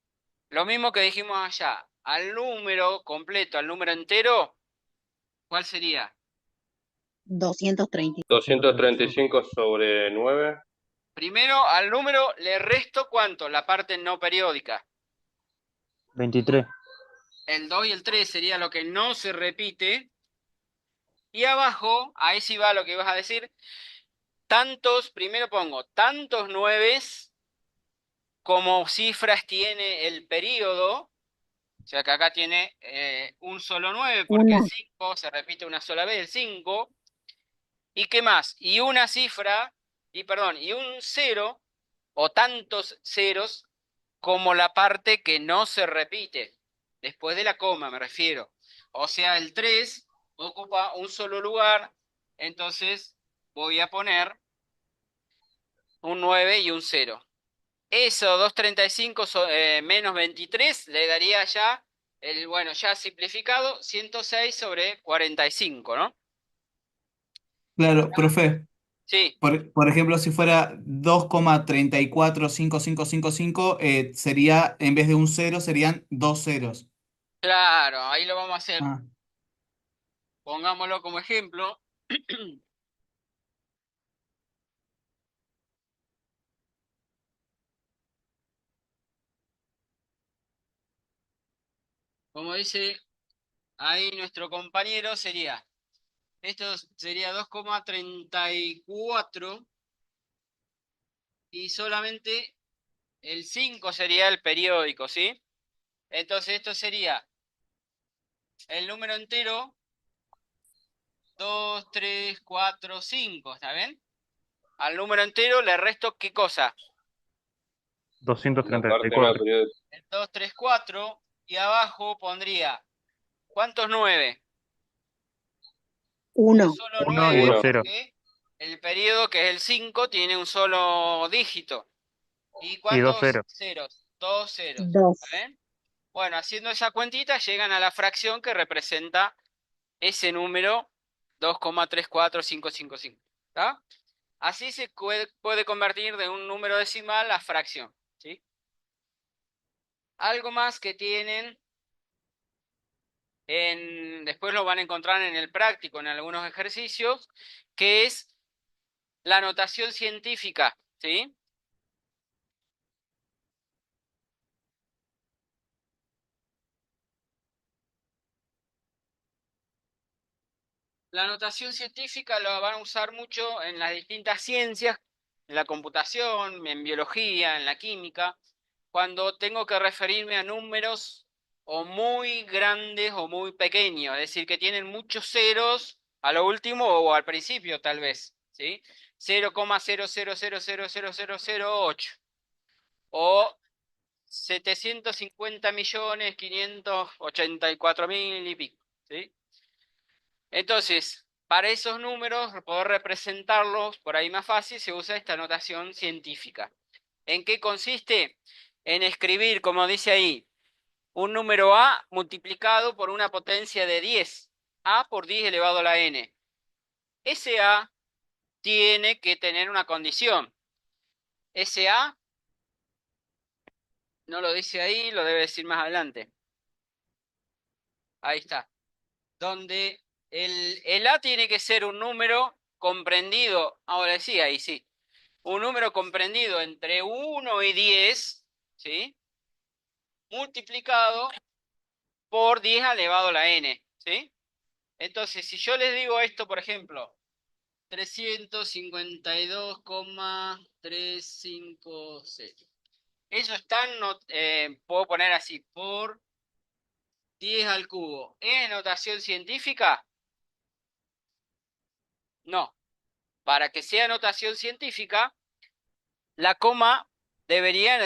A: Lo mismo que dijimos allá. Al número completo, al número entero, ¿cuál sería?
B: 230.
H: 235 sobre 9,
A: Primero, al número le resto ¿cuánto? La parte no periódica.
E: 23.
A: El 2 y el 3 sería lo que no se repite. Y abajo, ahí sí va lo que ibas a decir. Primero pongo tantos nueves como cifras tiene el periodo. O sea que acá tiene un solo 9 porque el 5 se repite una sola vez, el 5. ¿Y qué más? Y una cifra, y un 0 o tantos ceros como la parte que no se repite, después de la coma me refiero. O sea, el 3 ocupa un solo lugar, entonces voy a poner un 9 y un 0. Eso, 235 menos 23, le daría ya bueno, ya simplificado, 106 sobre 45, ¿no?
G: Claro, profe.
A: Sí,
G: Por ejemplo, si fuera 2,345555, sería, en vez de un cero, serían dos ceros.
A: claro, ahí lo vamos a hacer.
G: Ah,
A: Pongámoslo como ejemplo. Como dice ahí nuestro compañero, esto sería 2,34 y solamente el 5 sería el periódico, ¿sí? Entonces esto sería el número entero 2, 3, 4, 5, ¿está bien? Al número entero le resto ¿qué cosa?
H: la parte no
E: 234.
H: periódica.
A: El 2, 3, 4 y abajo pondría ¿cuántos 9? Un
B: Uno.
A: solo
E: 1 y
A: 9
E: 2
H: Uno.
E: ceros.
A: porque el periodo que es el 5 tiene un solo dígito. ¿Y
E: Y 2
A: cuántos
E: ceros.
A: ceros? 2 ceros.
B: Dos.
A: ¿Está bien? Bueno, haciendo esa cuentita llegan a la fracción que representa ese número 2,34555. ¿Está? Así se puede convertir de un número decimal a fracción. ¿Sí? Algo más que tienen, después lo van a encontrar en el práctico, en algunos ejercicios, que es la notación científica. ¿Sí? La notación científica la van a usar mucho en las distintas ciencias, en la computación, en biología, en la química, cuando tengo que referirme a números o muy grandes o muy pequeños, es decir, que tienen muchos ceros a lo último o al principio tal vez, ¿sí? 0,0000008 o 750.584.000 y pico, ¿sí? Entonces, para esos números, poder representarlos por ahí más fácil, se usa esta notación científica. ¿En qué consiste? En escribir, como dice ahí, un número A multiplicado por una potencia de 10. A por 10 elevado a la n. Ese A tiene que tener una condición. Ese A no lo dice ahí, lo debe decir más adelante. Ahí está. Donde el A tiene que ser un número comprendido, ahora decía ahí sí, un número comprendido entre 1 y 10, ¿sí? Multiplicado por 10 elevado a la n, ¿sí? Entonces, si yo les digo esto, por ejemplo, 352,350. Eso están, puedo poner así, por 10 al cubo. ¿Es notación científica? No. Para que sea notación científica, la coma debería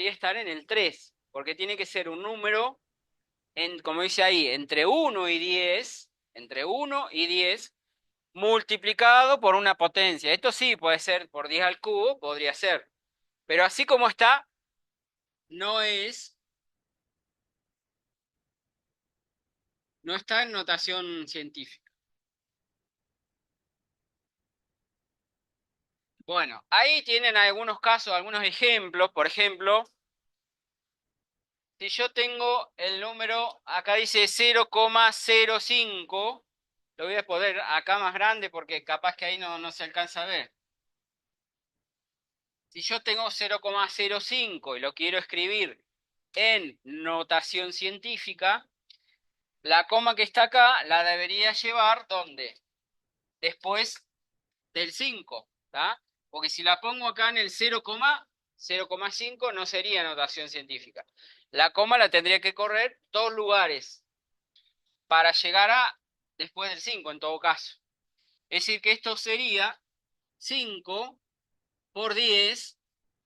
A: estar en el 3, porque tiene que ser un número, como dice ahí, entre 1 y 10, multiplicado por una potencia. Esto sí puede ser por 10 al cubo, podría ser. Pero así como está, no está en notación científica. Bueno, ahí tienen algunos casos, algunos ejemplos. Por ejemplo, si yo tengo el número, acá dice 0,05, lo voy a poner acá más grande porque capaz que ahí no se alcanza a ver. Si yo tengo 0,05 y lo quiero escribir en notación científica, la coma que está acá la debería llevar, ¿dónde? Después del 5, ¿tá? Porque si la pongo acá en el 0,5 no sería notación científica. La coma la tendría que correr 2 lugares para llegar a después del 5 en todo caso. Es decir que esto sería 5 por 10,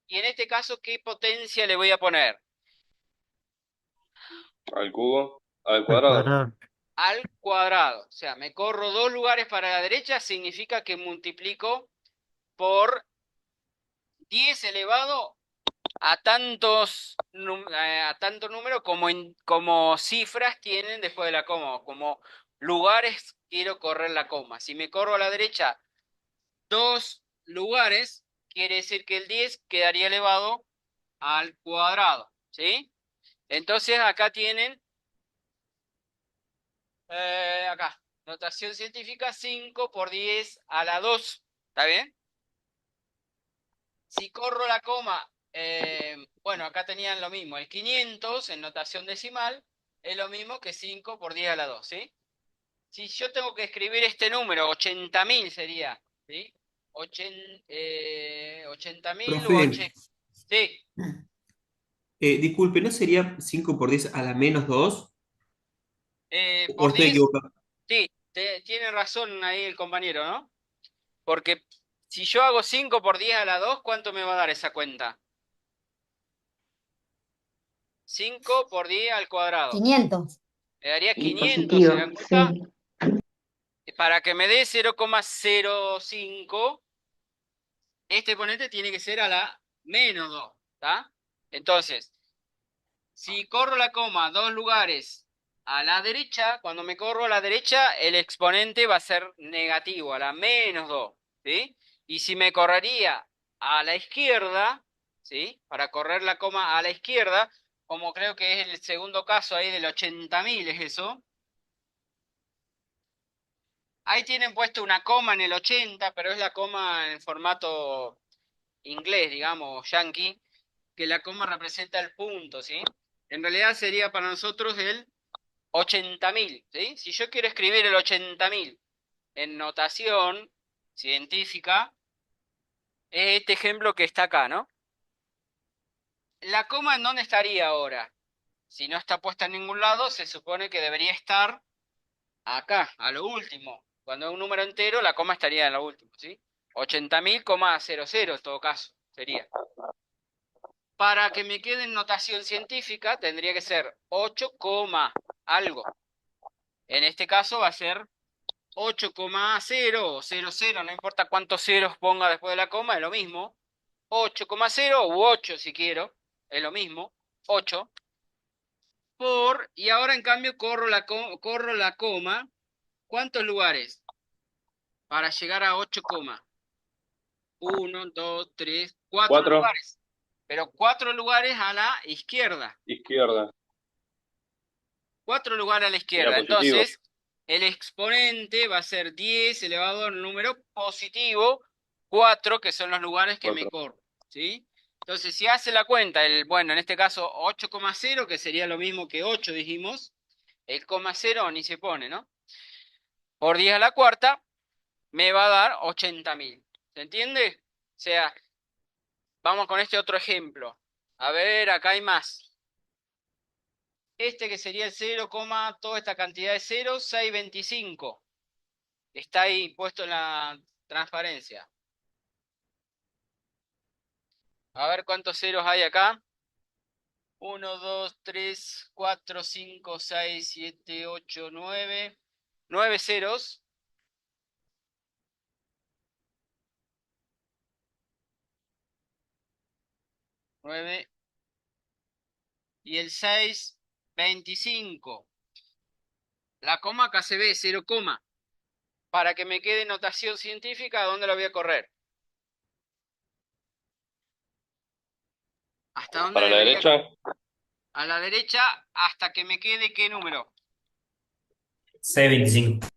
A: y en este caso, ¿qué potencia le voy a poner?
H: Al cubo, al
E: Al
H: cuadrado.
E: cuadrado.
A: Al cuadrado. O sea, me corro 2 lugares para la derecha, significa que multiplico por 10 elevado a tanto número como cifras tienen después de la coma, como lugares quiero correr la coma. Si me corro a la derecha 2 lugares, quiere decir que el 10 quedaría elevado al cuadrado, ¿sí? Entonces acá tienen, acá, notación científica 5 por 10 a la 2, ¿está bien? Si corro la coma, bueno, acá tenían lo mismo, el 500 en notación decimal es lo mismo que 5 por 10 a la 2, ¿sí? Si yo tengo que escribir este número, 80.000 sería, ¿sí? 80.000 u
I: Profe,
A: 80. Sí,
I: disculpe, ¿no sería 5 por 10 a la menos 2? ¿O
A: por
I: estoy
A: 10,
I: equivocado?
A: sí, tiene razón ahí el compañero, ¿no? Porque si yo hago 5 por 10 a la 2, ¿cuánto me va a dar esa cuenta? 5 por 10 al cuadrado.
J: 500.
A: Me daría
B: Y
A: 500, ¿se
B: positivo,
A: dan cuenta?
B: sí.
A: Para que me dé 0,05, este exponente tiene que ser a la menos 2, ¿está? Entonces, si corro la coma 2 lugares a la derecha, cuando me corro a la derecha, el exponente va a ser negativo, a la menos 2, ¿sí? Y si me correría a la izquierda, ¿sí? Para correr la coma a la izquierda, como creo que es el segundo caso ahí del 80.000, es eso. Ahí tienen puesto una coma en el 80, pero es la coma en formato inglés, digamos, yankee, que la coma representa el punto, ¿sí? En realidad sería para nosotros el 80.000, ¿sí? Si yo quiero escribir el 80.000 en notación científica, es este ejemplo que está acá, ¿no? ¿La coma en dónde estaría ahora? Si no está puesta en ningún lado, se supone que debería estar acá, a lo último. Cuando es un número entero, la coma estaría en lo último, ¿sí? 80.000,00 en todo caso, sería. Para que me quede en notación científica, tendría que ser 8, algo. En este caso va a ser 8,0 o 00, no importa cuántos ceros ponga después de la coma, es lo mismo. 8,0 u 8 si quiero, es lo mismo. 8 y ahora en cambio corro la coma ¿Cuántos lugares para llegar a 8 coma? 1, 2, 3, 4
H: 4.
A: lugares. Pero 4 lugares a la izquierda.
H: Izquierda.
A: 4 lugares a la izquierda.
H: Era positivo.
A: Entonces, el exponente va a ser 10 elevado al número positivo 4, que son los lugares que me
H: 4.
A: corro. ¿Sí? Entonces, si hace la cuenta, bueno, en este caso 8,0, que sería lo mismo que 8, dijimos, el coma 0 ni se pone, ¿no? Por 10 a la cuarta, me va a dar 80.000. ¿Se entiende? O sea, vamos con este otro ejemplo. A ver, acá hay más. Este que sería el 0, toda esta cantidad de 0, 625. Está ahí puesto en la transparencia. A ver cuántos ceros hay acá. 1, 2, 3, 4, 5, 6, 7, 8, 9. 9 ceros. Nueve. Y el 6, 25. La coma acá se ve, 0, para que me quede notación científica, ¿a dónde la voy a correr? ¿Hasta dónde
H: Para la
A: debería?
H: derecha.
A: A la derecha, hasta que me quede, ¿qué número?
D: C25.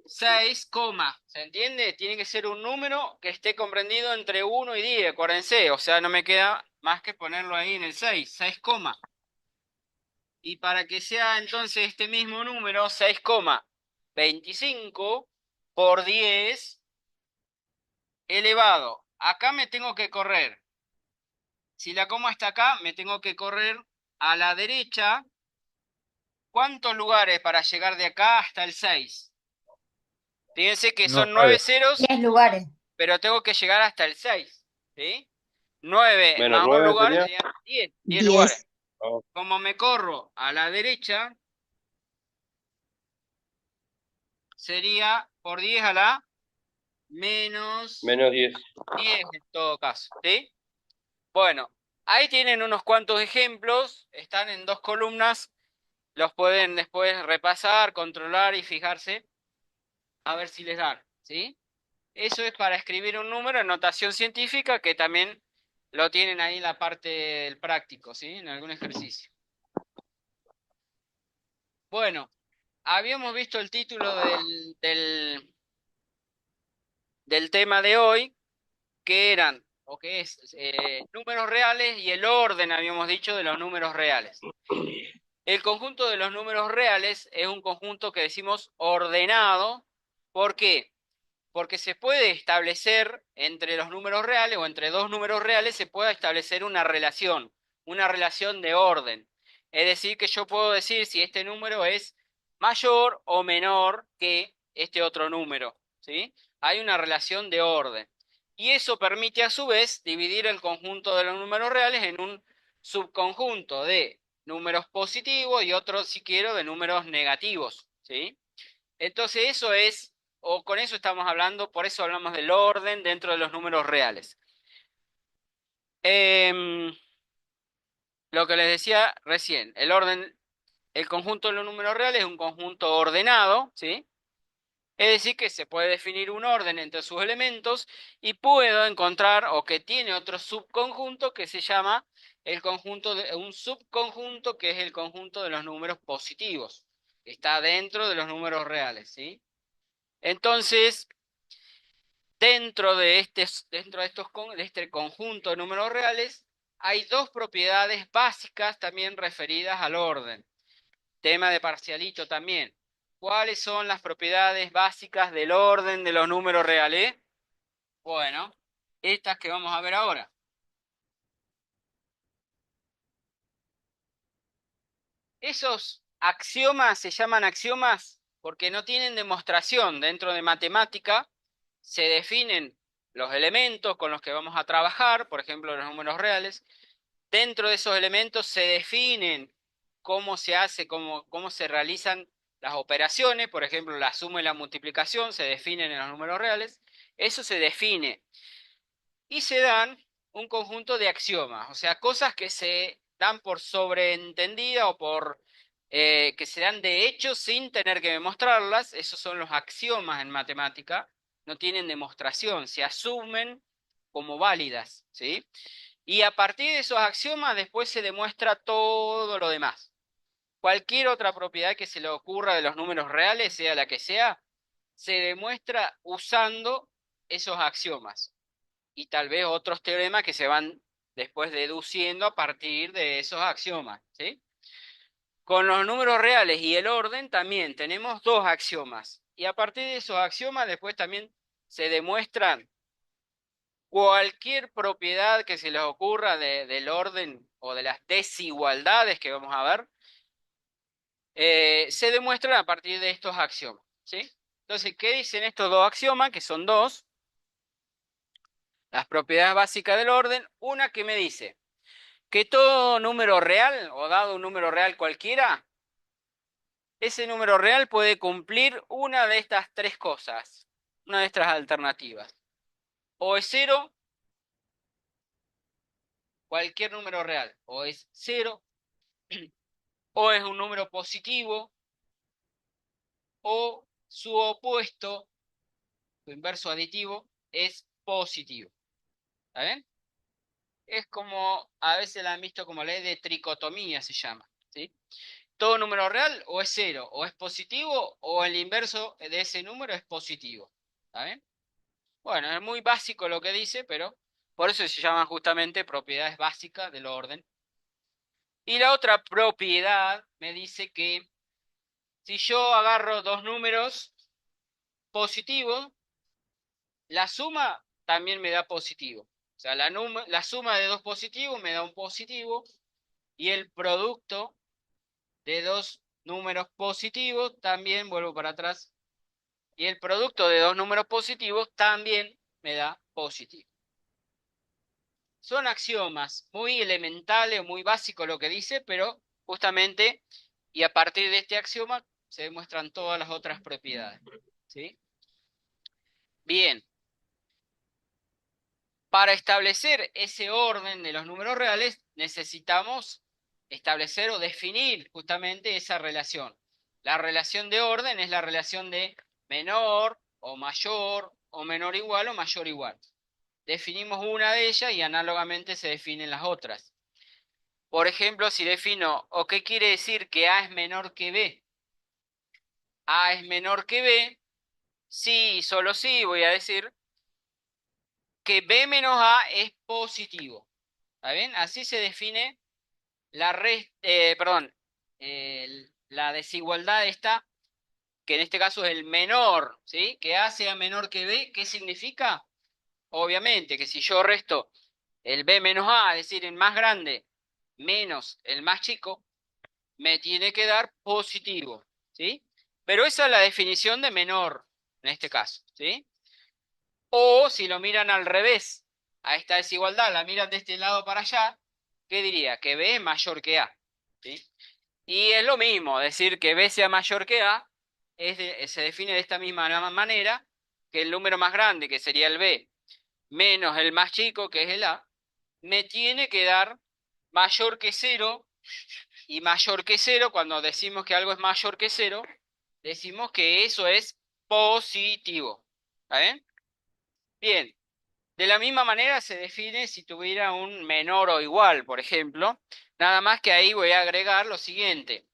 A: 6, ¿se entiende? Tiene que ser un número que esté comprendido entre 1 y 10, acuérdense. O sea, no me queda más que ponerlo ahí en el 6, 6, y para que sea entonces este mismo número, 6,25 por 10 elevado. Acá me tengo que correr. Si la coma está acá, me tengo que correr a la derecha. ¿Cuántos lugares para llegar de acá hasta el 6? Fíjense que son 9 ceros,
J: 10 lugares.
A: pero tengo que llegar hasta el 6. ¿Sí? 9
H: Menos
A: más 2
H: 9
A: lugares
H: sería.
A: serían 10. 10
B: 10.
A: lugares.
H: Oh,
A: Como me corro a la derecha, sería por 10 a la menos
H: menos 10.
A: 10 en todo caso. ¿Sí? Bueno, ahí tienen unos cuantos ejemplos. Están en 2 columnas. Los pueden después repasar, controlar y fijarse. A ver si les dan. ¿Sí? Eso es para escribir un número en notación científica, que también lo tienen ahí en la parte del práctico, ¿sí? En algún ejercicio. Bueno, habíamos visto el título del tema de hoy, que eran, o que es, números reales y el orden, habíamos dicho, de los números reales. El conjunto de los números reales es un conjunto que decimos ordenado. ¿Por qué? Porque se puede establecer entre los números reales o entre dos números reales, se puede establecer una relación de orden. Es decir, que yo puedo decir si este número es mayor o menor que este otro número, ¿sí? Hay una relación de orden. Y eso permite a su vez dividir el conjunto de los números reales en un subconjunto de números positivos y otro, si quiero, de números negativos, ¿sí? Entonces eso es, o con eso estamos hablando, por eso hablamos del orden dentro de los números reales. Lo que les decía recién, el orden, el conjunto de los números reales es un conjunto ordenado, ¿sí? Es decir, que se puede definir un orden entre sus elementos y puedo encontrar, o que tiene otro subconjunto que se llama el conjunto de un subconjunto, que es el conjunto de los números positivos, que está dentro de los números reales, ¿sí? Entonces, dentro de este conjunto de números reales, hay dos propiedades básicas también referidas al orden. Tema de parcialito también. ¿Cuáles son las propiedades básicas del orden de los números reales? Bueno, estas que vamos a ver ahora. Esos axiomas se llaman axiomas porque no tienen demostración. Dentro de matemática se definen los elementos con los que vamos a trabajar, por ejemplo, los números reales. Dentro de esos elementos se definen cómo se hace, cómo se realizan las operaciones, por ejemplo, la suma y la multiplicación se definen en los números reales. Eso se define. Y se dan un conjunto de axiomas, o sea, cosas que se dan por sobreentendidas o por que se dan de hecho sin tener que demostrarlas. Esos son los axiomas en matemática. No tienen demostración, se asumen como válidas, ¿sí? Y a partir de esos axiomas después se demuestra todo lo demás. Cualquier otra propiedad que se le ocurra de los números reales, sea la que sea, se demuestra usando esos axiomas. Y tal vez otros teoremas que se van después deduciendo a partir de esos axiomas, ¿sí? Con los números reales y el orden también tenemos dos axiomas. Y a partir de esos axiomas después también se demuestran cualquier propiedad que se les ocurra del orden o de las desigualdades que vamos a ver, se demuestran a partir de estos axiomas, ¿sí? Entonces, ¿qué dicen estos dos axiomas? Que son dos. Las propiedades básicas del orden. Una que me dice que todo número real, o dado un número real cualquiera, ese número real puede cumplir una de estas tres cosas, una de estas alternativas. O es cero, cualquier número real, o es cero, o es un número positivo, o su opuesto, su inverso aditivo, es positivo. ¿Está bien? Es como, a veces la han visto como ley de tricotomía, se llama, ¿sí? Todo número real o es cero, o es positivo, o el inverso de ese número es positivo. ¿Está bien? Bueno, es muy básico lo que dice, pero por eso se llaman justamente propiedades básicas del orden. Y la otra propiedad me dice que si yo agarro dos números positivos, la suma también me da positivo. O sea, la suma de dos positivos me da un positivo y el producto de dos números positivos también, vuelvo para atrás, y el producto de dos números positivos también me da positivo. Son axiomas muy elementales, muy básicos lo que dice, pero justamente, y a partir de este axioma, se demuestran todas las otras propiedades, ¿sí? Bien. Para establecer ese orden de los números reales, necesitamos establecer o definir justamente esa relación. La relación de orden es la relación de menor o menor igual o mayor igual. Definimos una de ellas y análogamente se definen las otras. Por ejemplo, si defino, ¿o qué quiere decir que A es menor que B? A es menor que B, sí y solo sí voy a decir que B menos A es positivo. ¿Está bien? Así se define la la desigualdad esta, que en este caso es el menor, ¿sí? Que A sea menor que B, ¿qué significa? Obviamente que si yo resto el B menos A, es decir, el más grande, menos el más chico, me tiene que dar positivo, ¿sí? Pero esa es la definición de menor, en este caso, ¿sí? O si lo miran al revés, a esta desigualdad, la miran de este lado para allá, ¿qué diría? Que B es mayor que A, ¿sí? Y es lo mismo, decir que B sea mayor que A, se define de esta misma manera, que el número más grande, que sería el B, menos el más chico, que es el A, me tiene que dar mayor que 0, y mayor que 0, cuando decimos que algo es mayor que 0, decimos que eso es positivo. ¿Está bien? Bien. De la misma manera se define si tuviera un menor o igual, por ejemplo. Nada más que ahí voy a agregar lo siguiente.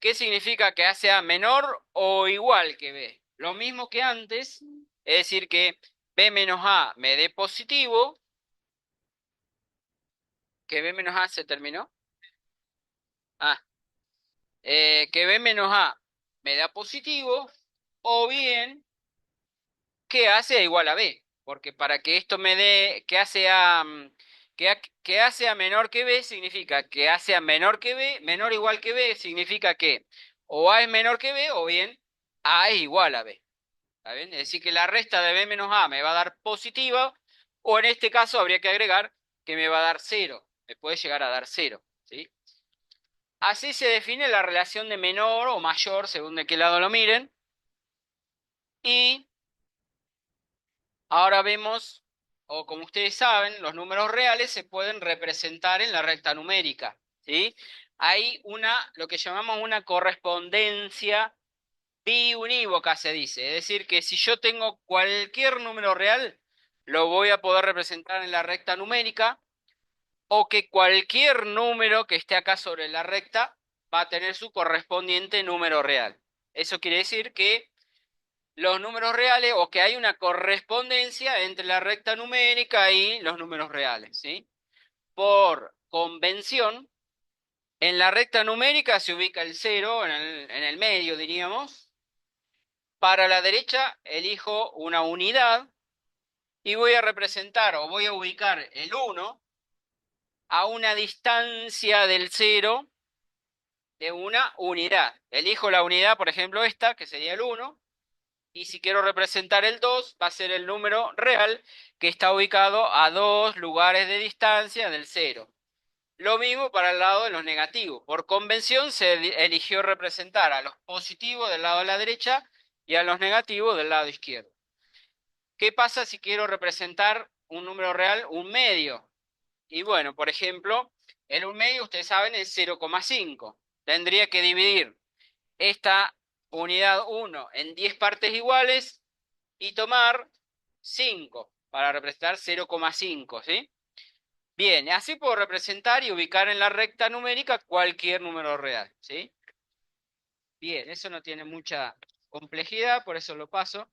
A: ¿Qué significa que A sea menor o igual que B? Lo mismo que antes, es decir que B menos A me dé positivo. ¿Que B menos A se terminó? Ah, que B menos A me da positivo, o bien que A sea igual a B, porque para que esto me dé que A sea, que A sea menor que B, significa que A sea menor que B, menor o igual que B, significa que o A es menor que B, o bien A es igual a B. ¿Está bien? Es decir, que la resta de B menos A me va a dar positiva, o en este caso habría que agregar que me va a dar 0, me puede llegar a dar 0, ¿sí? Así se define la relación de menor o mayor, según de qué lado lo miren. Y ahora vemos, o como ustedes saben, los números reales se pueden representar en la recta numérica, ¿sí? Hay lo que llamamos una correspondencia biunívoca, se dice. Es decir, que si yo tengo cualquier número real, lo voy a poder representar en la recta numérica, o que cualquier número que esté acá sobre la recta va a tener su correspondiente número real. Eso quiere decir que los números reales, o que hay una correspondencia entre la recta numérica y los números reales, ¿sí? Por convención, en la recta numérica se ubica el 0 en el medio, diríamos. Para la derecha elijo una unidad y voy a representar, o voy a ubicar el 1 a una distancia del 0 de una unidad. Elijo la unidad, por ejemplo, esta, que sería el 1, y si quiero representar el 2, va a ser el número real que está ubicado a 2 lugares de distancia del 0. Lo mismo para el lado de los negativos. Por convención se eligió representar a los positivos del lado de la derecha y a los negativos del lado izquierdo. ¿Qué pasa si quiero representar un número real, un medio? Y bueno, por ejemplo, el un medio, ustedes saben, es 0,5. Tendría que dividir esta unidad 1 en 10 partes iguales y tomar 5 para representar 0,5, ¿sí? Bien, así puedo representar y ubicar en la recta numérica cualquier número real, ¿sí? Bien, eso no tiene mucha complejidad, por eso lo paso.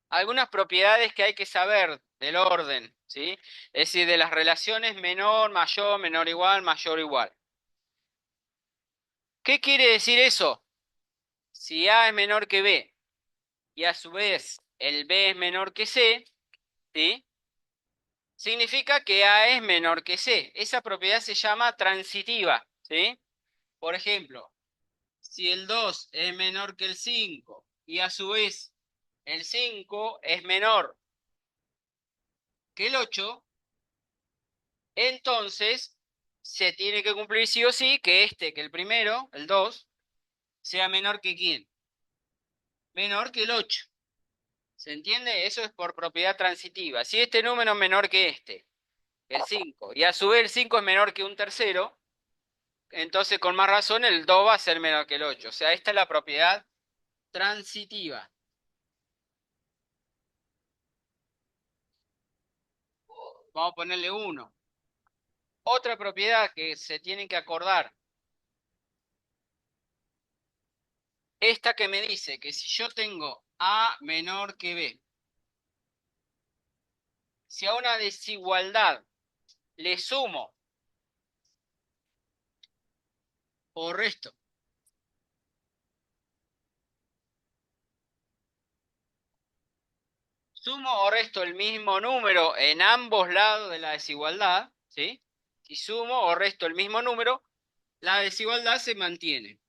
A: Algunas propiedades que hay que saber del orden, ¿sí? Es decir, de las relaciones menor, igual, mayor, igual. ¿Qué quiere decir eso? Si A es menor que B y a su vez el B es menor que C, ¿sí? Significa que A es menor que C. Esa propiedad se llama transitiva, ¿sí? Por ejemplo, si el 2 es menor que el 5 y a su vez el 5 es menor que el 8, entonces se tiene que cumplir sí o sí que que el primero, el 2, sea menor que ¿quién? Menor que el 8. ¿Se entiende? Eso es por propiedad transitiva. Si este número es menor que el 5, y a su vez el 5 es menor que un tercero, entonces con más razón el 2 va a ser menor que el 8. O sea, esta es la propiedad transitiva. Vamos a ponerle 1. Otra propiedad que se tienen que acordar. Esta que me dice que si yo tengo A menor que B, si a una desigualdad le sumo o resto el mismo número en ambos lados de la desigualdad, ¿sí? Si sumo o resto el mismo número, la desigualdad se mantiene.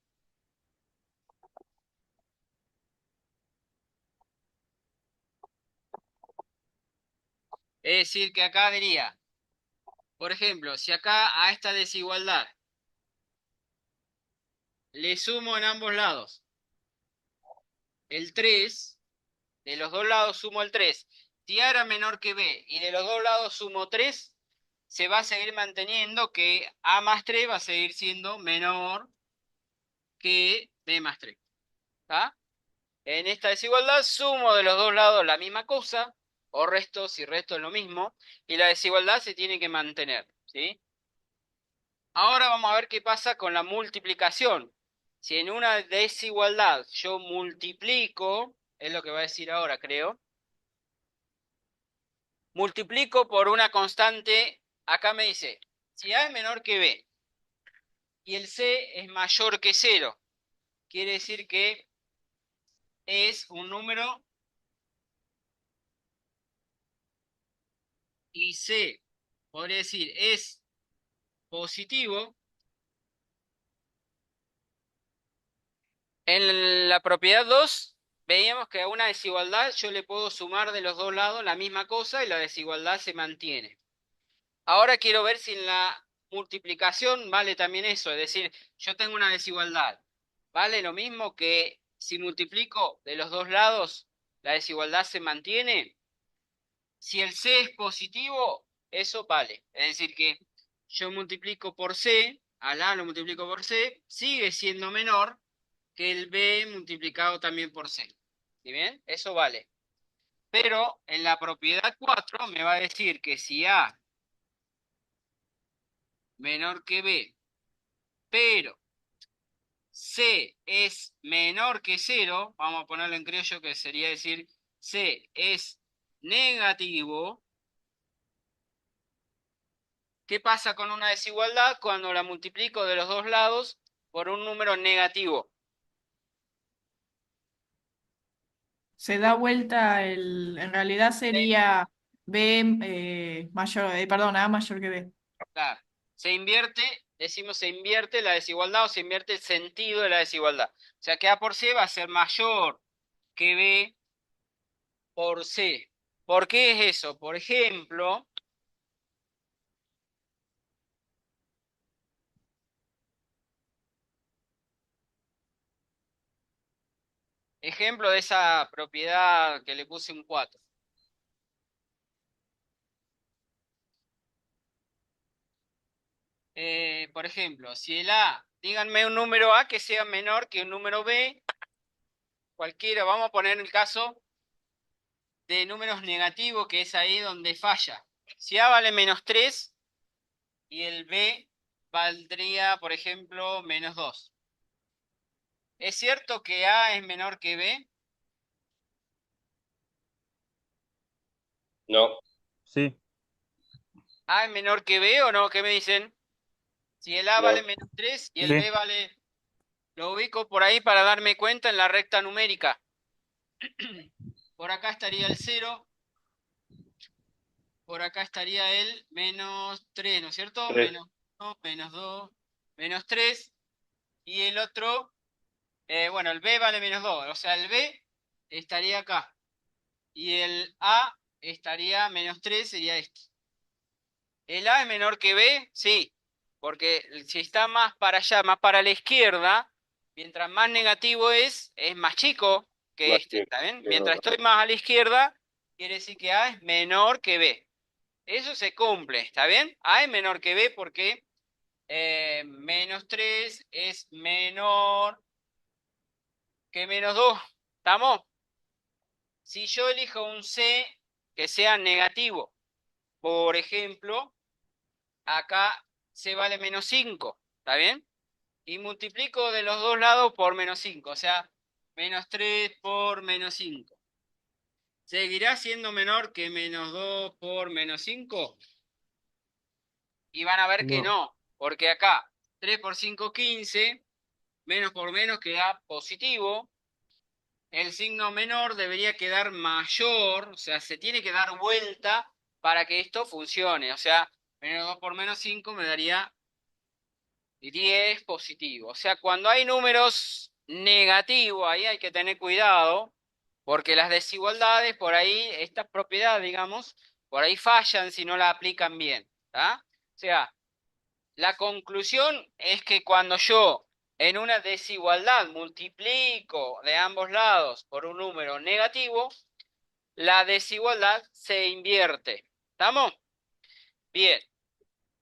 A: Es decir, que acá diría, por ejemplo, si acá a esta desigualdad le sumo en ambos lados el 3, de los dos lados sumo el 3, si A era menor que B y de los dos lados sumo 3, se va a seguir manteniendo que A más 3 va a seguir siendo menor que B más 3. ¿Está? En esta desigualdad sumo de los dos lados la misma cosa, o resto, si resto es lo mismo, y la desigualdad se tiene que mantener, ¿sí? Ahora vamos a ver qué pasa con la multiplicación. Si en una desigualdad yo multiplico, es lo que va a decir ahora, creo, multiplico por una constante, acá me dice, si A es menor que B y el C es mayor que 0, quiere decir que es un número y C, podría decir, es positivo. En la propiedad 2 veíamos que a una desigualdad yo le puedo sumar de los dos lados la misma cosa y la desigualdad se mantiene. Ahora quiero ver si en la multiplicación vale también eso, es decir, yo tengo una desigualdad. ¿Vale lo mismo que si multiplico de los dos lados la desigualdad se mantiene? Si el C es positivo, eso vale. Es decir, que yo multiplico por C, al A lo multiplico por C, sigue siendo menor que el B multiplicado también por C. ¿Sí bien? Eso vale. Pero en la propiedad 4 me va a decir que si A menor que B, pero C es menor que 0, vamos a ponerlo en criollo, que sería decir C es negativo. ¿Qué pasa con una desigualdad cuando la multiplico de los dos lados por un número negativo?
J: Se da vuelta en realidad sería B mayor, perdón, A mayor que B.
A: Claro. Se invierte, decimos se invierte la desigualdad o se invierte el sentido de la desigualdad. O sea que A por C va a ser mayor que B por C. ¿Por qué es eso? Por ejemplo, ejemplo de esa propiedad que le puse un 4. Por ejemplo, si el A, díganme un número A que sea menor que un número B, cualquiera, vamos a poner el caso de números negativos, que es ahí donde falla. Si A vale menos 3 y el B valdría, por ejemplo, menos 2. ¿Es cierto que A es menor que B?
H: No.
E: Sí.
A: ¿A es menor que B o no? ¿Qué me dicen? Si el A
H: No.
A: vale menos 3 y el
E: Sí.
A: B vale... Lo ubico por ahí para darme cuenta en la recta numérica. Por acá estaría el 0. Por acá estaría el menos 3, ¿no es cierto?
H: 3.
A: Menos 1, menos 2, menos 3. Y el otro, bueno, el B vale menos 2. O sea, el B estaría acá. Y el A estaría menos 3, sería este. ¿El A es menor que B? Sí. Porque si está más para allá, más para la izquierda, mientras más negativo es más chico que
H: Más
A: este.
H: chico,
A: ¿Está bien?
H: sí,
A: Mientras
H: verdad.
A: estoy más a la izquierda, quiere decir que A es menor que B. Eso se cumple, ¿está bien? A es menor que B porque menos 3 es menor que menos 2. ¿Estamos? Si yo elijo un C que sea negativo, por ejemplo, acá C vale menos 5, ¿está bien? Y multiplico de los dos lados por menos 5, o sea, menos 3 por menos 5. ¿Seguirá siendo menor que menos 2 por menos 5? Y van a ver que
E: No.
A: no, porque acá 3 por 5, 15, menos por menos queda positivo. El signo menor debería quedar mayor, o sea, se tiene que dar vuelta para que esto funcione. O sea, menos 2 por menos 5 me daría 10 positivo. O sea, cuando hay números negativos, ahí hay que tener cuidado, porque las desigualdades, por ahí, estas propiedades, digamos, por ahí fallan si no la aplican bien. ¿Tá? O sea, la conclusión es que cuando yo en una desigualdad multiplico de ambos lados por un número negativo, la desigualdad se invierte. ¿Estamos? Bien.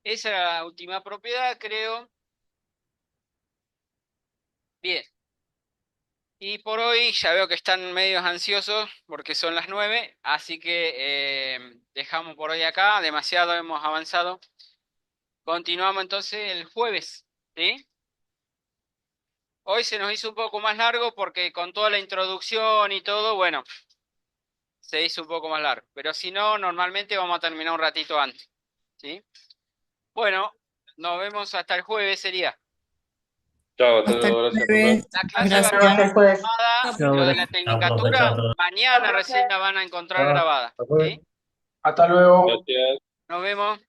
A: Esa era la última propiedad, creo. Bien. Y por hoy ya veo que están medios ansiosos porque son las 9, así que dejamos por hoy acá. Demasiado hemos avanzado. Continuamos entonces el jueves, ¿sí? Hoy se nos hizo un poco más largo porque con toda la introducción y todo, bueno, se hizo un poco más largo. Pero si no, normalmente vamos a terminar un ratito antes, ¿sí? Bueno, nos vemos hasta el jueves, sería.
H: Chao,
J: Hasta
H: hasta
J: el
H: luego, gracias,
J: jueves.
H: profe.
A: La clase va a
J: Gracias.
A: quedar
B: Hasta el jueves.
A: grabada,
E: Chao,
A: lo de la
E: gracias.
D: Chao, profe,
A: tecnicatura,
D: chao, todo.
A: mañana recién la van a encontrar grabada, ¿sí?
K: Hasta luego.
H: Gracias.
A: Nos vemos.